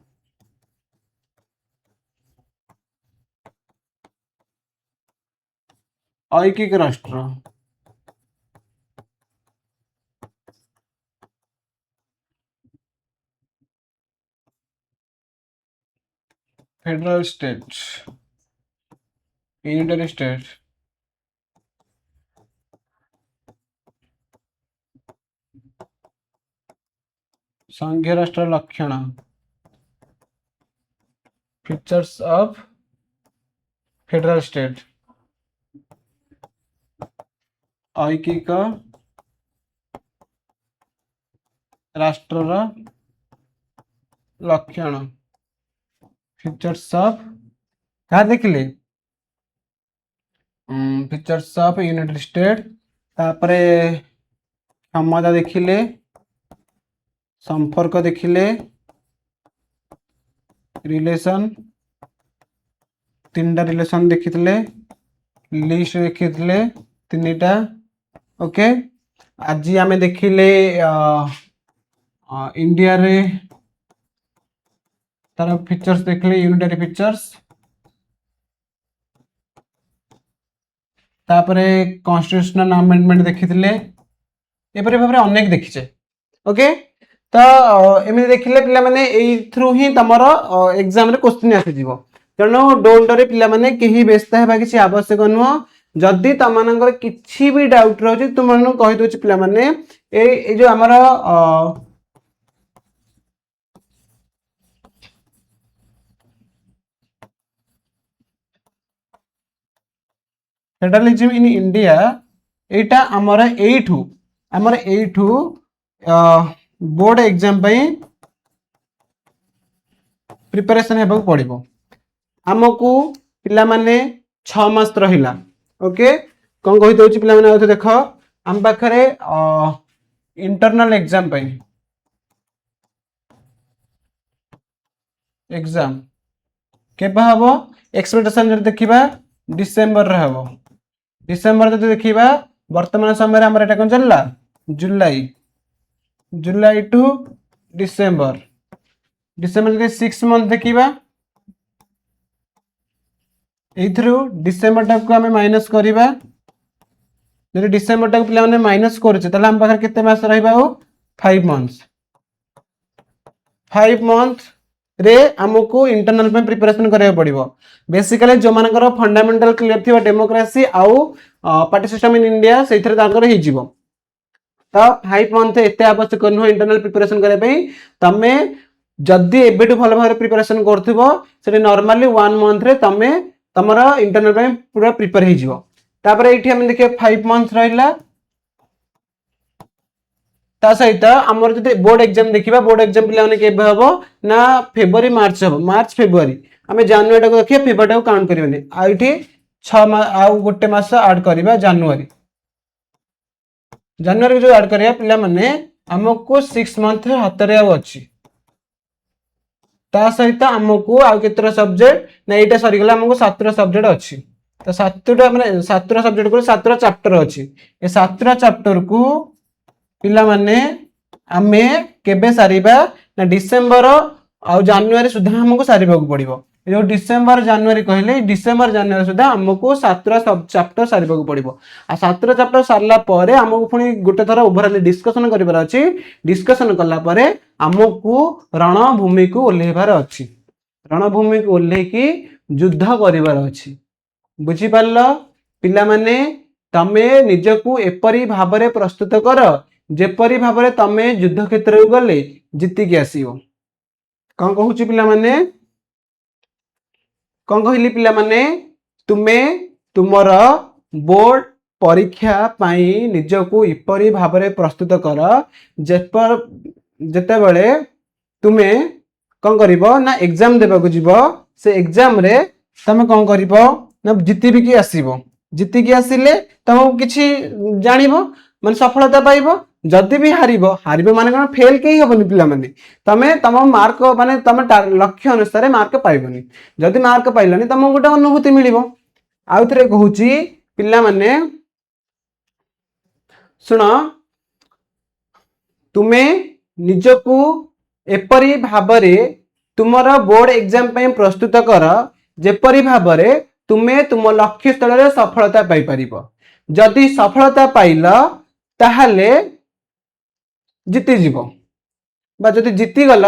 S1: ऐकिक राष्ट्र फेडरल स्टेट यूनिटरी स्टेट संघीय राष्ट्र लक्षण फीचर्स ऑफ फेडरल स्टेट ऐकिक राष्ट्र लक्षण फीचर्स ऑफ क्या देखिले फीचर्स ऑफ यूनाइटेड स्टेट तापरे क्षमता देखिले संपर्क देखिले रिलेशन तीनटा रिलेशन देखिले लिस्ट देखिले तीनटा। ओके आज आमे देखिले इंडिया रे तार फीचर्स देखले यूनिटरी फीचर्स तापरे कॉन्स्टिट्यूशनल अमेंडमेंट देखिथिले एपरि भाबरे अनेक देखिछे ओके तो एमि देखिले पिला माने एई थ्रू ही तमरो एग्जाम रे क्वेश्चन आसी जीवो तेणु डोंट वरी पिला माने केही व्यस्त हेबा किछि आवश्यक नुह जदि तमनकर किछि भी डाउट रहउछि तुम मानु कहि दोछि पिला माने ए जो हमर फेडरलिज्म इन इंडिया एटा हमर एठू बोर्ड एग्जाम प्रिपरेशन हेबा पड़िबो हमकू पिला माने 6 मास रहिला ओके कोन कहि दोछि पिला माने आउ देखो हम पाखरे इंटरनल एग्जाम केबा हबो एक्सपेक्टेशन जब देखिबा डिसेंबर रे हबो डिसेंबर जब देखिबा वर्तमान समय रे हमर एटा कोन चलला जुलाई टू डिसेंबर जब 6 मंथ देखिबा एथरू डिसेंबर टाक को हमें माइनस करिबा जदि डिसेंबर टाक पिला माने माइनस करछे तले हम पाखर केते मास रहइबा हो 5 मंथ्स 5 मंथ रे हमको इंटरनल पे प्रिपरेशन करे पड़िबो बेसिकली जो मानकर फंडामेंटल क्लियर थिबा डेमोक्रेसी आउ पार्टी सिस्टम इन इंडिया सेथरे ताकर हि जीवो तो 5 मंथ एते आवश्यक नु इंटरनल प्रिपरेशन करे पई तमे जदि एबेटू भल भाबरे प्रिपरेशन करथिबो सेठी नॉर्मली 1 मंथ रे तमे तमरा इंटरनल पे पूरा प्रिपेयर हि जीवो तापर एठी हम देखिए 5 मंथ रहिला ता सहित हमर जदि बोर्ड एग्जाम देखिबा बोर्ड एग्जाम पिला माने केबे हबो ना फेब्रुअरी मार्च हबो मार्च फेब्रुअरी हमें जनवरी टाको देखिए फेब्रुअरी टाको काउंट करिवनी आ एठी 6 मास आउ गोटे मास ऐड करिबा जनवरी जो ऐड करिया पिला माने हमको 6 मंथ हाथ रे आउ अछि ता सहित हमको आउ केतरा सब्जेक्ट ना एटा सरी गला हमको 7 सब्जेक्ट अछि तो 7टा माने 7 सब्जेक्ट को 7 चैप्टर अछि ए 7 चैप्टर को पिला माने आमे केबे सारिबा ना डिसेंबर आ जनवरी सुधा हमको सारिबा को पड़िबो जो डिसेंबर जनवरी कहले डिसेंबर जनवरी सुधा हमको 7 सब चैप्टर सारिबा को पड़िबो आ 7 चैप्टर सारला परे हमको पुनी गोटे थरा ओवरऑल डिस्कशन करिबार अछि डिस्कशन करला परे हमको रणभूमि को ओल्हेबार अछि रणभूमि को ओल्हे की युद्ध करिबार अछि बुझी पारलो पिला माने तमे निजकू एपरी भाबरे प्रस्तुत कर जेपरी भाबरे तमे युद्ध क्षेत्र रे गले जीति के आसीओ कोन कहूची पिला माने कोन कहली पिला माने तुमे तुमर बोर्ड परीक्षा पाई निजकू एपरी भाबरे प्रस्तुत कर जेपर जेते बेले तुमे कोन करिवो ना एग्जाम देबा को जीवो से एग्जाम रे तमे कोन करिवो ना जीति भी की आसीबो जीति की आसीले तमो किछि जानिबो माने सफलता पाइबो जदि भी हारिबो माने कोन फेल केही होबनी पिला माने तमे तम मार्क माने तमे लक्ष्य अनुसार मार्क पाइबनी जदि मार्क पाइलनी तम गोटे अनुभूति मिलिबो आउ थरे कहूची पिला माने सुनो तुमे निजकू एपरी भाबरे तुमर बोर्ड एग्जाम पे प्रस्तुत कर जेपरी भाबरे तुमे तुम लक्ष्य स्थल रे सफलता पाई परिबो जदि सफलता पाइल ताहले जीति जीवो बा जदि जीति गल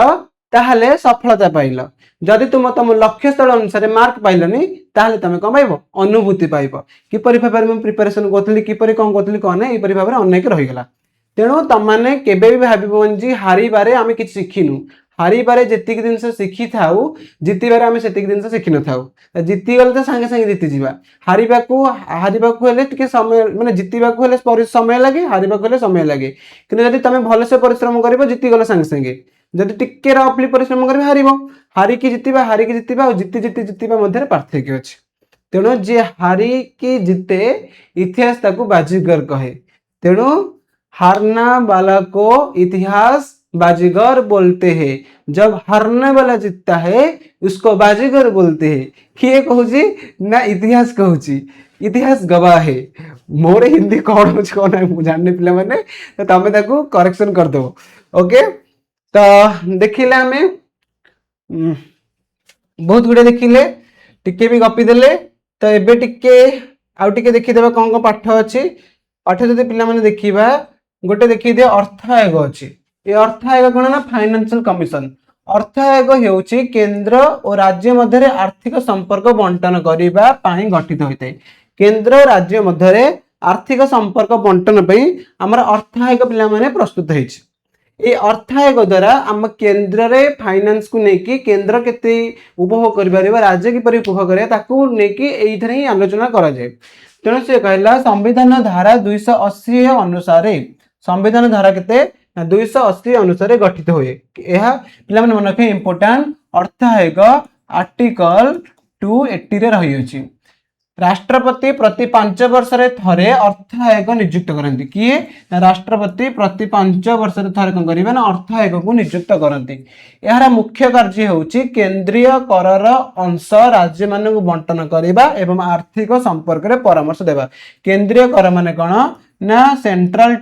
S1: ताहले सफलता पाइल जदि तुम तुम लक्ष्य स्थल अनुसार मार्क पाइलनी ताहले तमे कोन पाइबो अनुभूति पाइबो किपरि भाबरे हम प्रिपरेशन करथली किपरि कोन करथली कोन नै एपरि भाबरे अनेक रहि गला तेणु तमाने केबे भी भाबिबोन जी हारी बारे आमे किछ सिखिनु हारी बारे जेतिक दिन से सिखि थाउ जीति बारे आमे सेतिक दिन से सिखि न थाउ जीति गल त संगे संगे जीति जीवा हारिबा को हेले टिके समय माने जीतिबा को हेले समय लागे हारिबा को हेले समय लागे किने जदि तमे भले से परिश्रम करिवो जीति गल संगे संगे जदि टिके रफली परिश्रम करिवो हारी की जीतिबा और जीति जीति जीतिबा मध्य पार्थक्य अछि तेणु जे हारी की जीते इतिहास ताकू बाजीगर कहे तेणु हारना वाला को इतिहास बाजीगर बोलते हैं जब हारने वाला जीतता है उसको बाजीगर बोलते हैं किए कहूची ना इतिहास कहूची इतिहास गवाह है मोर हिंदी कौन हो कौन है जानने पिला माने तो तमे ताकू करेक्शन कर दो ओके तो देखिले हमें बहुत गुडे देखिले टिके भी गपी देले तो एबे टिके आउ टिके देखिदेबा कौन पाठ अच्छी पाठ जब पे देखा गोटे देखिए अर्थ आयोग अच्छी ये अर्थ आयोग कौन ना फाइनेंशियल कमिशन अर्थ आयोग हेउची केंद्र और राज्य मध्य आर्थिक संपर्क बंटन करने गठित होता है केंद्र और राज्य मध्य आर्थिक संपर्क बंटन आमर अर्थ आयोग पे प्रस्तुत होती ये अर्थ आयोग द्वारा आम केन्द्र रे फाइनेंस को लेकिन केन्द्र केते उपभोग कर राज्य किपर उपभोग कर ही आलोचना करा जाए तेणु से कहला संविधान धारा 280 अनुसार संविधान धारा केते 280 अनुसार गठित हुए यह पे मन रखे इम्पोर्टाट अर्थ आयोग आर्टिकल 280 रे रही अछि राष्ट्रपति प्रति 5 वर्ष थे अर्थ आयोग नियुक्त करती किए राष्ट्रपति प्रति 5 वर्ष थे कौन करेंगे ना अर्थ आयोग को नियुक्त करती यार मुख्य कार्य होउची केंद्रीय करर अंश राज्य मान बंटन करने एवं आर्थिक संपर्क में परामर्श देवा केंद्रीय कर माने कौन ना सेंट्रल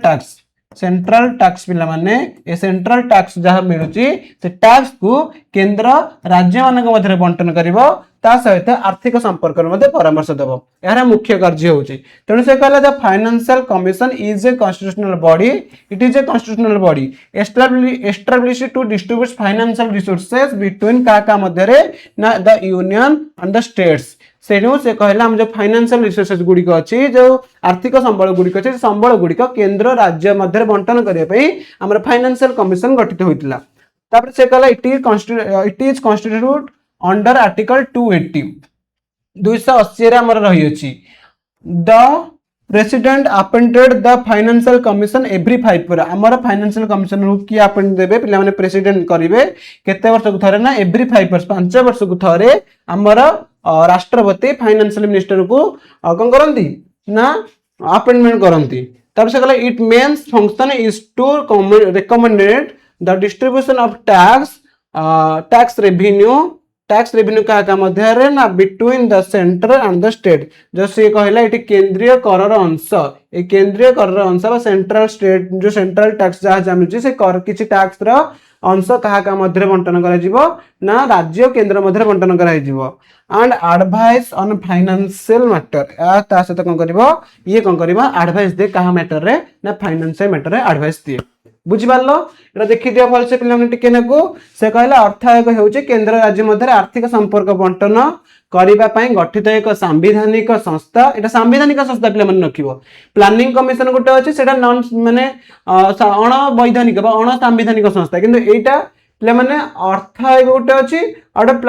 S1: टैक्स पिला माने ए सेंट्रल टैक्स जहाँ मिलूँ से टैक्स को केंद्र राज्य मान मध्य बंटन करिवो ता सहित आर्थिक संपर्क में परामर्श देव यार मुख्य कार्य होची तेणु से कहला the financial commission is a constitutional body it is a constitutional body established to distribute financial resources between का मध्य ना the union and the states सेणु से कहला हम जो फाइनेंशियल रिसोर्सेस गुड़िक अच्छी जो आर्थिक संबल गुड़िक अच्छे संबल गुड़िक केंद्र राज्य मध्य बंटन करने आम फाइनेंशियल कमिशन गठित होता है से कहला it is constitute under article 280 280 रही अछि the president appointed the financial commission every 5 year आमर फाइनेंशियल कमिशन किए अपॉइंट देबे पिला माने प्रेसिडेंट करिवे केते वर्ष को थरे ना एवरी 5 ईयर्स 5 वर्ष को थरे आमर राष्ट्रपति फाइनेंशियल मिनिस्टर को कौन करती ना अपॉइंटमेंट करती तब से कहला it mains function is to recommended the distribution of tax revenue का मध्य ना between the centre and the state जो सी कहला ये केंद्रीय करर अंश ये केंद्रीय करर अंश सेंट्रल स्टेट जो सेंट्रल टैक्स जहाँ मिलूँ से किसी टैक्स रो अंश क्या मध्य बंटन ना राज्य केंद्र मध्य बंटन कर and advice on financial matter सहित कौन कर ये कौन कर एडवाइस दे क्या मैटर रे ना फाइनेंशियल मैटर एडवाइस दिए बुझिपार ये देखी दिया भलसे पे टिके नाकू से कहला अर्थ आयोग होउचे केंद्र राज्य मध्य आर्थिक संपर्क बंटन करने गठित एक सांविधानिक संस्था एटा सांविधानिक संस्था पे रखिबो प्लानिंग कमिशन गोटे अच्छे से नॉन माने अणवैधानिक अणसांविधानिक संस्था किंतु एटा पे अर्थ आयोग गोटे अच्छी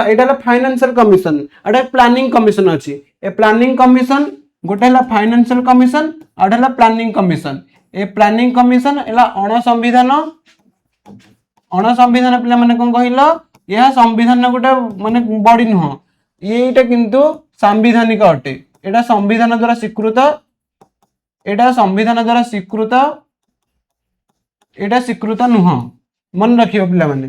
S1: एटा फाइनेंशियल कमिशन एटा प्लानिंग कमिशन अच्छी ए प्लानिंग कमिशन गोटे फाइनेंशियल कमिशन आउटा प्लानिंग कमिशन ए प्लानिंग कमिशन एला अणसंविधान पे माने कौन कहला यह संविधान गोटे माने बॉडी नुह ये किंतु सांविधानिक अटे एटा संविधान द्वारा स्वीकृत एटा संविधान द्वारा स्वीकृत एटा स्वीकृत नुह मन रखियो पिला माने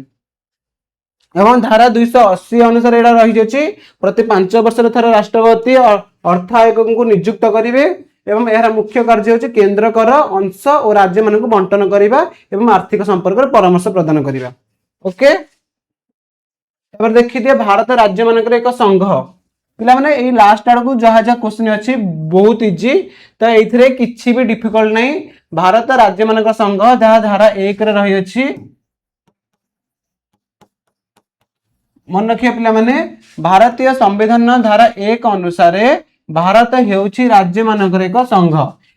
S1: एवं धारा 280 अनुसार एटा रही जाछि प्रति 5 वर्ष थरे राष्ट्रपति अर्थ आयोग को नियुक्त करिवे एवं यार मुख्य कार्य होछि केंद्र कर अंश और राज्य मान को बंटन करबा एवं आर्थिक संपर्क में परामर्श प्रदान करबा ओके एबार देखि दिया भारत राज्य मानकर एक संघ पिला माने एई लास्ट आड़ को जहा जहा क्वेश्चन अछि बहुत इजी तो एथिरे किछि भी डिफिकल्ट नहीं भारत राज्य मानकर संघ जहा धारा 1 रे रही अछि मन रखिए पिला माने भारतीय संविधान धारा 1 अनुसार भारत हेउछि राज्य मानकर एक संघ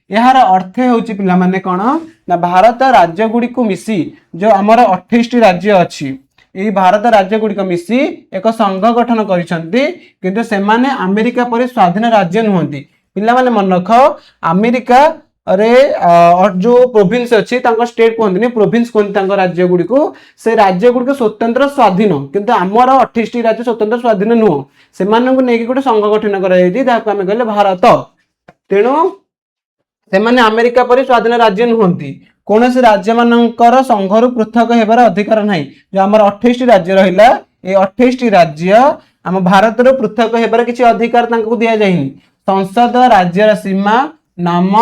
S1: यार अर्थ हेउछि पिला माने कोन ना भारत राज्य गुडी को मिसी जो हमर 28 टी राज्य अछि ये भारत राज्य गुडी को मिसी एक संघ गठन करिसंती किंतु से माने अमेरिका परि स्वाधीन राज्य नहंती पिला माने मन रख अमेरिका रे और जो प्रोविंस अच्छी स्टेट कहते प्रोविंस कहते राज्य गुड़ी को से राज्य गुड़ी स्वतंत्र स्वाधीन किंतु आमर 28 टी राज्य स्वतंत्र स्वाधीन नुह से गोटे संघ गठन कर भारत तेणु से अमेरिका परि स्वाधीन राज्य नुहंती कौन से राज्य मानकर संघर पृथक होबार अधिकार नहीं जो आम 28 टी राज्य रहा ये 28 टी राज्य आम भारत पृथक होबार किसी अधिकार दि जाए संसद राज्यर सीमा नाम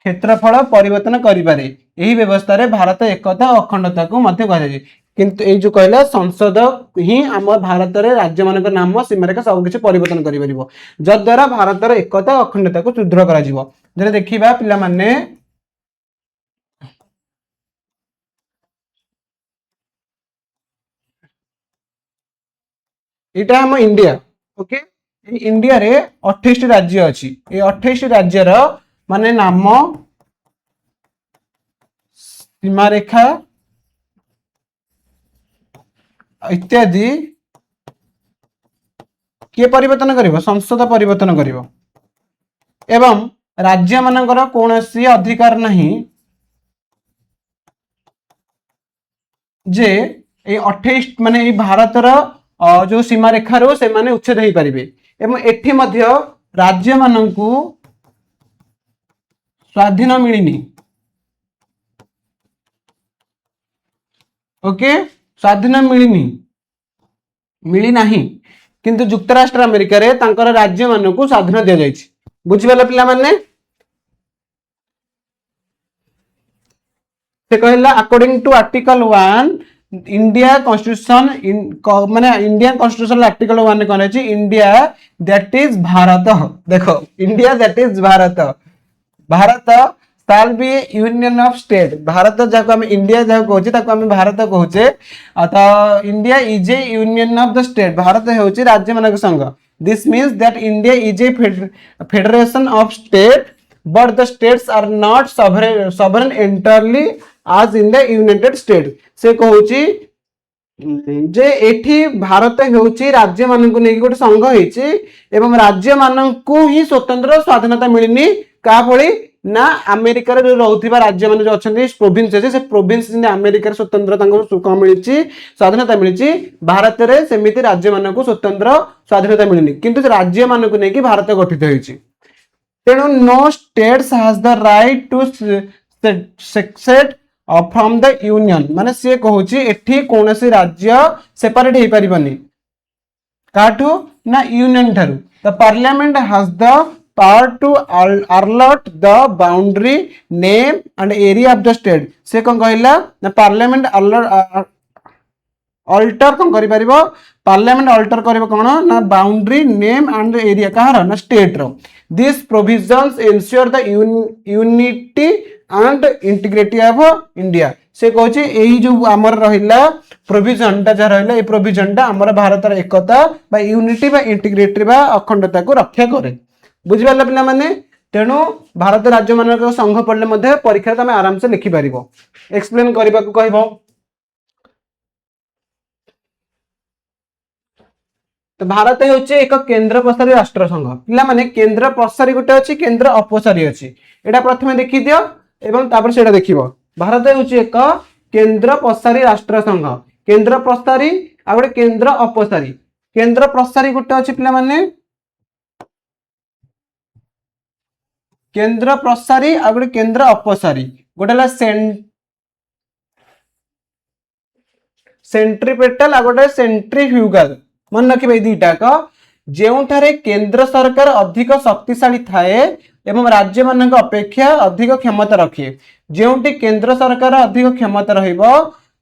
S1: क्षेत्रफल परिवर्तन करें यही व्यवस्था रे भारत एकता अखंडता को मध्य कह किंतु ए जो कहला संसद ही आम भारत रे राज्य मान नाम सीमारेखा सब किसी परिवर्तन कर जद्वारा भारतर एकता अखंडता को सुदृढ़ कर देखा पिला माने इटा हम इंडिया ओके इंडिया रे 28 राज्य अच्छी ये 28 राज्यर माने नाम सीमारेखा इत्यादि किए परिवर्तन करिवो संसद परिवर्तन करिवो एवं राज्य मानकर कौनसी अधिकार नहीं जे ये 28 माने ये भारतर जो सीमा रेखा रो से माने उच्छेद हो पारे एवं एठी मध्य राज्य मानकू स्वाधीन मिलनी ओके स्वाधीन मिलनी मिली नहीं किंतु युक्तराष्ट्र अमेरिका रे तांकर राज्य मानकू स्वाधीन दिया जायछि बुझिबाला पिला माने से कहला according to article 1 India constitution माने इंडियन कॉन्स्टिट्यूशन आर्टिकल 1 कौन है इंडिया दैट इज भारत देखो India that is Bharat Bharat साल भी यूनियन ऑफ स्टेट भारत जाको हम इंडिया जाको कहूचे ताको हम भारत कहूचे तो India is A union of the state Bharat होची राज्य मानक संघ this means that India is A federation of state but the states are not sovereign entirely as in the united states से कहूची जे एठी भारत हेउची राज्य मानकु नेकी गोटे संघ हेची एवं राज्य मानकु ही स्वतंत्र स्वाधीनता मिलनी का भली ना अमेरिका रे रहउथिबा राज्य मान जो अछंती प्रोविंस अछि से प्रोविंस जिने अमेरिका रे स्वतंत्र तांको सुख मिलिची स्वाधीनता मिलिची भारत रे सेमिति राज्य मानकु स्वतंत्र स्वाधीनता मिलनी किंतु राज्य मानकु नेकी भारत गठित हेची तेणु no states has the right to secede from the union माने से कहूची एठी कोनोसी राज्य सेपरेट हे परिबनी काठू ना यूनियन ठारू the parliament has the power to allot the boundary name and area of the state से कोन कहला ना पार्लियामेंट अल्टर कोन करि परिबो पार्लियामेंट अल्टर करिबो कोन ना बाउंड्री नेम एंड एरिया कहार ना स्टेट रो this provisions ensure the unity and integrity of India से कहूची एही जो हमर रहिला प्रोविजन ता जा रहिला ए प्रोविजन ता हमर भारतर एकता बा यूनिटी बा इंटीग्रिटी बा अखंडता को रक्षा करे बुझिबाला पिला माने तेणु भारत राज्य मान संघ पढ़ले मध्य परीक्षा तमे आराम से लिखि पारिबो एक्सप्लेन करबा को कहबो तो भारत होचे एक केंद्र प्रसारी राष्ट्र संघ पिला माने केंद्र प्रसारी गोटे अछि केंद्र अपसारी अछि एटा प्रथमे देखि दियो एवं तापर सेटा देखिबो भारत होचे एक केंद्र प्रसारी राष्ट्र संघ केंद्र प्रसारी आ गोटे केंद्र प्रसारी गोटे अछि पिला माने केंद्र प्रसारी आ गोटे केंद्र अपसारी गोटेला सेंट्रीपेटल आ गोटे सेंट्रीफ्यूगल मन रखिबे दीटा का जेउठारे केंद्र सरकार अधिक शक्तिशाली थाए एवं राज्य मानक अपेक्षा अधिक क्षमता रखे जेउठी केंद्र सरकार अधिक क्षमता रहिबो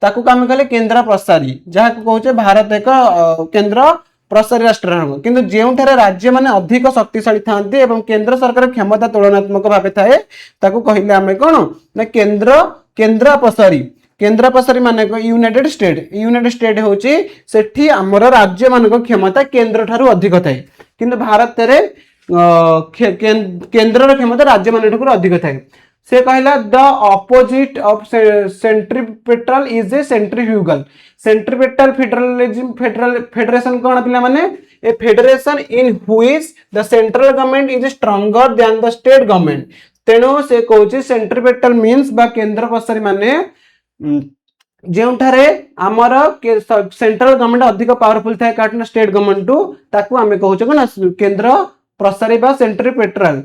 S1: ताकू काम कहले केंद्र प्रसारी जहा को कहउचे भारत एक केंद्र प्रसारी राष्ट्र रहो किंतु जेउठारे राज्य माने अधिक शक्तिशाली थांती एवं केंद्र सरकार क्षमता तुलनात्मक भाबे थाए ताकू कहिले हमें कोन ना केंद्र प्रसारी माने यूनाइटेड स्टेट होची सेठी हमर राज्य मानक क्षमता केंद्र ठारू अधिक थाए किंतु भारत रे केंद्र क्षमता राज्य मान ठारू अधिक थाए से कहला the opposite of centripetal is a centripetal federation कोन पिला माने a federation in which the central government is stronger than the state government तेणु से कहूची सेंट्रीपेटल मीन्स बा केंद्र प्रसारी माने जेउठारे आमर सेंट्रल गवर्नमेंट अधिक पावरफुल थाए काटना स्टेट गवर्नमेंट टू ताकू आमे कहउछ कोन केंद्र प्रसारी बा सेंट्रीपेटल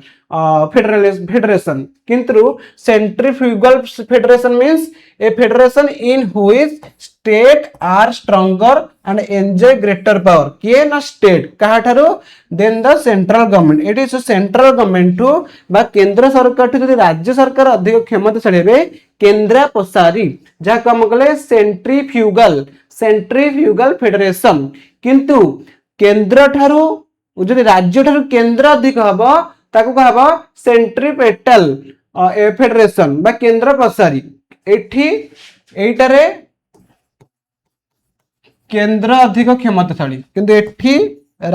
S1: फेडरेशन किंतु centrifugal federation means a federation in which state are stronger and enjoy greater power किए ना स्टेट कहा ठारो than the central government it is central government to बा केंद्र सरकार ठू यदि राज्य सरकार अधिक क्षमताशाली हेबे केंद्र प्रसारी जहा कम कले सेंट्रीफ्यूगल फेडरेशन किंतु केंद्र ठारू जदि राज्य ठारू केंद्र अधिक हबो ताको कहबो सेंट्रीपेटल फेडरेशन बा केंद्र प्रसारी एठी एटारे केंद्र अधिक क्षमताशाली किंतु एठी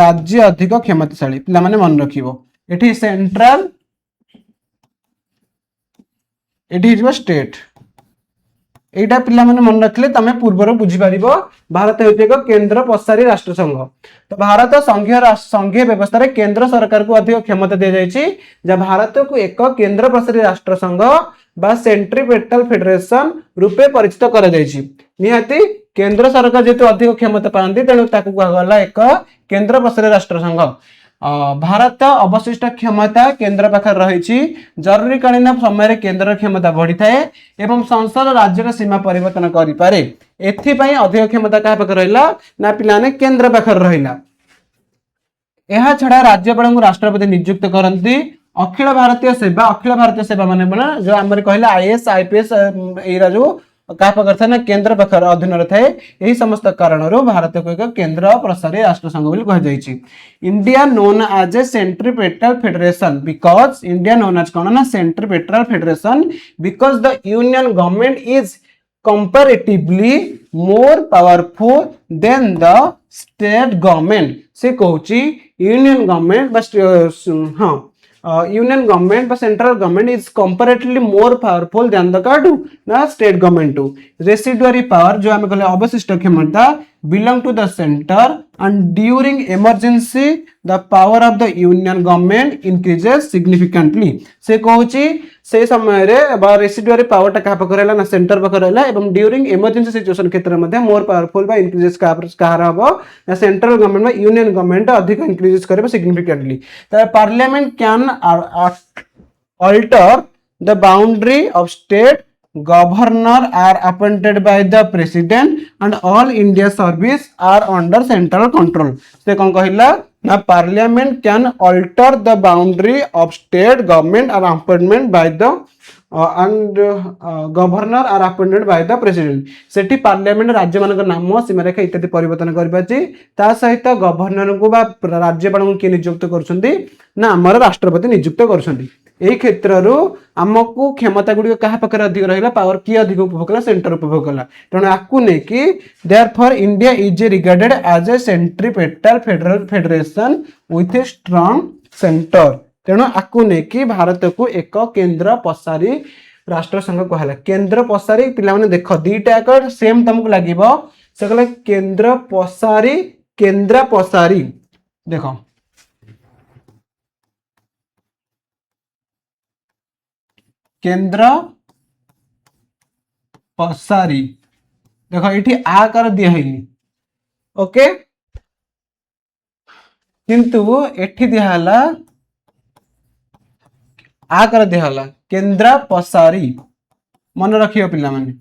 S1: राज्य अधिक क्षमताशाली पिला माने मन रखिबो एठी सेंट्रल एठी हिजबो स्टेट एटा पिला माने मन रखले तमे पूर्वर बुझी पारिबो भारत हेउते एक केंद्र प्रसारी राष्ट्र संघ तो भारत संघीय व्यवस्था रे केंद्र सरकार को अधिक क्षमता दे जायछि जा भारत को एक केंद्र प्रसारी राष्ट्र संघ बा सेंट्रीपेटल फेडरेशन रूपे परिचित करा जायछि निहाती केंद्र सरकार जेतु अधिक क्षमता पांती तेणु ताकू कहगला एक केंद्र प्रसारी राष्ट्र संघ भारत अवशिष्ट क्षमता केंद्र पाखर रही जरूरीकालीन समय केंद्र क्षमता बढ़ी थाए एवं संसद राज्यर सीमा परिवर्तन करें एथिपाई अधिक क्षमता क्या पाखे रहा ना पिलाने केंद्र पाखर रहा यह छड़ा राज्यपाल को राष्ट्रपति नियुक्त करती अखिल भारतीय सेवा माने जो आम कहले आईएएस आईपीएस एरा जो क्या पाखे ना केंद्र पाखर अधीन थाए यही समस्त कारण भारत को एक केंद्र प्रसारी राष्ट्र संघ कहुई India known as a centripetal federation because India known as कौन ना centripetal federation because the union government is comparatively more powerful than the state government से कहूची यूनियन गवर्नमेंट हाँ union government central government is comparatively more powerful than the कार्ड ना state government to residuary power जो हमें कहले अवशिष्ट क्षमता belong to the center and during emergency the power of the union government increases significantly से कहूची से समय रे बा रेसिडुअरी पावर टा कहा पकर रहला ना सेंटर पकर रहला एवं ड्यूरिंग इमरजेंसी सिचुएशन क्षेत्र मध्ये मोर पावरफुल बा इंक्रीजेस कहार हबो ना सेंट्रल गवर्नमेंट बा यूनियन गवर्नमेंट अधिक इंक्रीजेस करबो सिग्निफिकेंटली त parliament can alter the boundary of state governor are appointed by the president and all India service are under central control से कौन कहिला ना parliament can alter the boundary of state government are appointed by the and governor are appointed by the president Sethi parliament राज्य मानक नाम सीमारेखा इत्यादि परिवर्तन करबाची ता सहित गवर्नर को बा राज्यपाल को के नियुक्त करछंती ना हमर राष्ट्रपति नियुक्त करछंती एही क्षेत्ररु हमकु क्षमता गुडी कहा पाखरे अधिक रहिला पावर की अधिक उपभोग कला सेंटर उपभोग कला तणो आकु ने कि therefore India is regarded as a centripetal federation with a strong centre तेणु आकु ने कि भारत को एक केंद्र प्रसारी राष्ट्र संघ कहला केंद्र प्रसारी पिला माने देख दीटा एक सेम तुमको लागिबो से कहले केंद्र प्रसारी देखो केंद्र प्रसारी देखो ये आकार दिया है ओके किंतु एठी दिया आकार दिया केंद्र प्रसारी मन रखियो पिला माने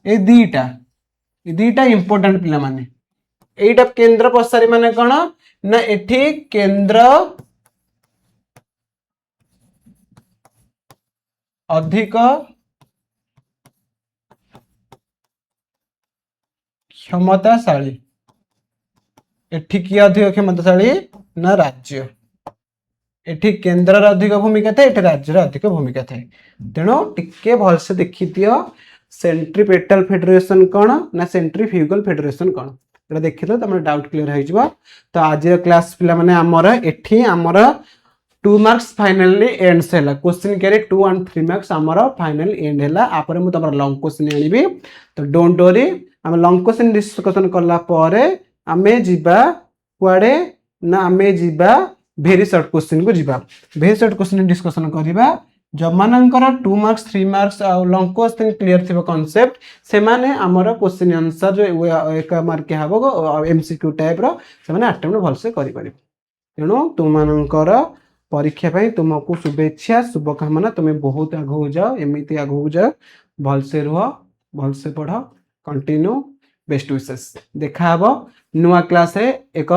S1: ए दीटा इंपोर्टेंट पिला माने एटा केंद्र प्रसारी माने कौन ना एठी केंद्र अधिक क्षमताशाली एठी की अधिक क्षमताशाली ना राज्य एठी केंद्र अधिक भूमिका थाए एठी राज्य अधिक भूमिका थाए तेणु टिके भलसे देखि दियो सेंट्रीपेटल फेडरेशन कौन ना सेंट्रीफ्यूगल फेडरेशन कौन एटा देखिलो तमर डाउट क्लियर हो जिवो तो आज क्लास पिला माने हमर एठी हमर 2 मार्क्स फाइनली एंड्स हैला क्वेश्चन केरे 2 and 3 मार्क्स हमर फाइनल एंड हैला आपर मु तमर लॉन्ग क्वेश्चन आनिबी तो डोंट वरी हम लॉन्ग क्वेश्चन डिस्कशन करला पारे आमे जिबा कुआडे ना आमे जिबा वेरी शॉर्ट क्वेश्चन को जिबा वेरी शॉर्ट क्वेश्चन डिस्कशन करिबा जब मानकर 2 marks 3 marks long question clear थिबो कांसेप्ट से माने हमर क्वेश्चन आंसर जो एक मार्क के हबो एमसीक्यू टाइप रो से माने अटेम्प्ट भलसे करि परिबो। तेणु तुमମାନଙ୍କର परीक्षा ପାଇଁ तुमको शुभेच्छा शुभकामना तुम्हें बहुत आगू जाओ एमती आगू जाओ भलसे रुह भलसे पढ़ कंटिन्यू बेस्ट विशेष देखा हबो नुआ क्लास रे एक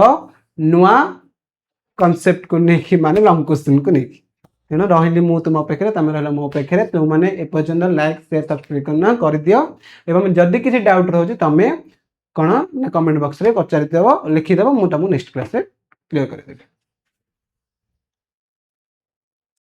S1: नुआ कॉन्सेप्ट को नहीं माने लॉन्ग क्वेश्चन को नहीं तेणु रही मु तुम अपेक्षा तुम रहा मो अपेक्षा तुमने एपर्यंत लाइक शेयर सब्सक्राइब करना कर दियो एवं जदि किसी डाउट रोचे तुम कौन ना कमेंट बॉक्स रे पचारि देव लिखिदेव मुझे नेक्स्ट क्लास रे क्लियर कर देबी।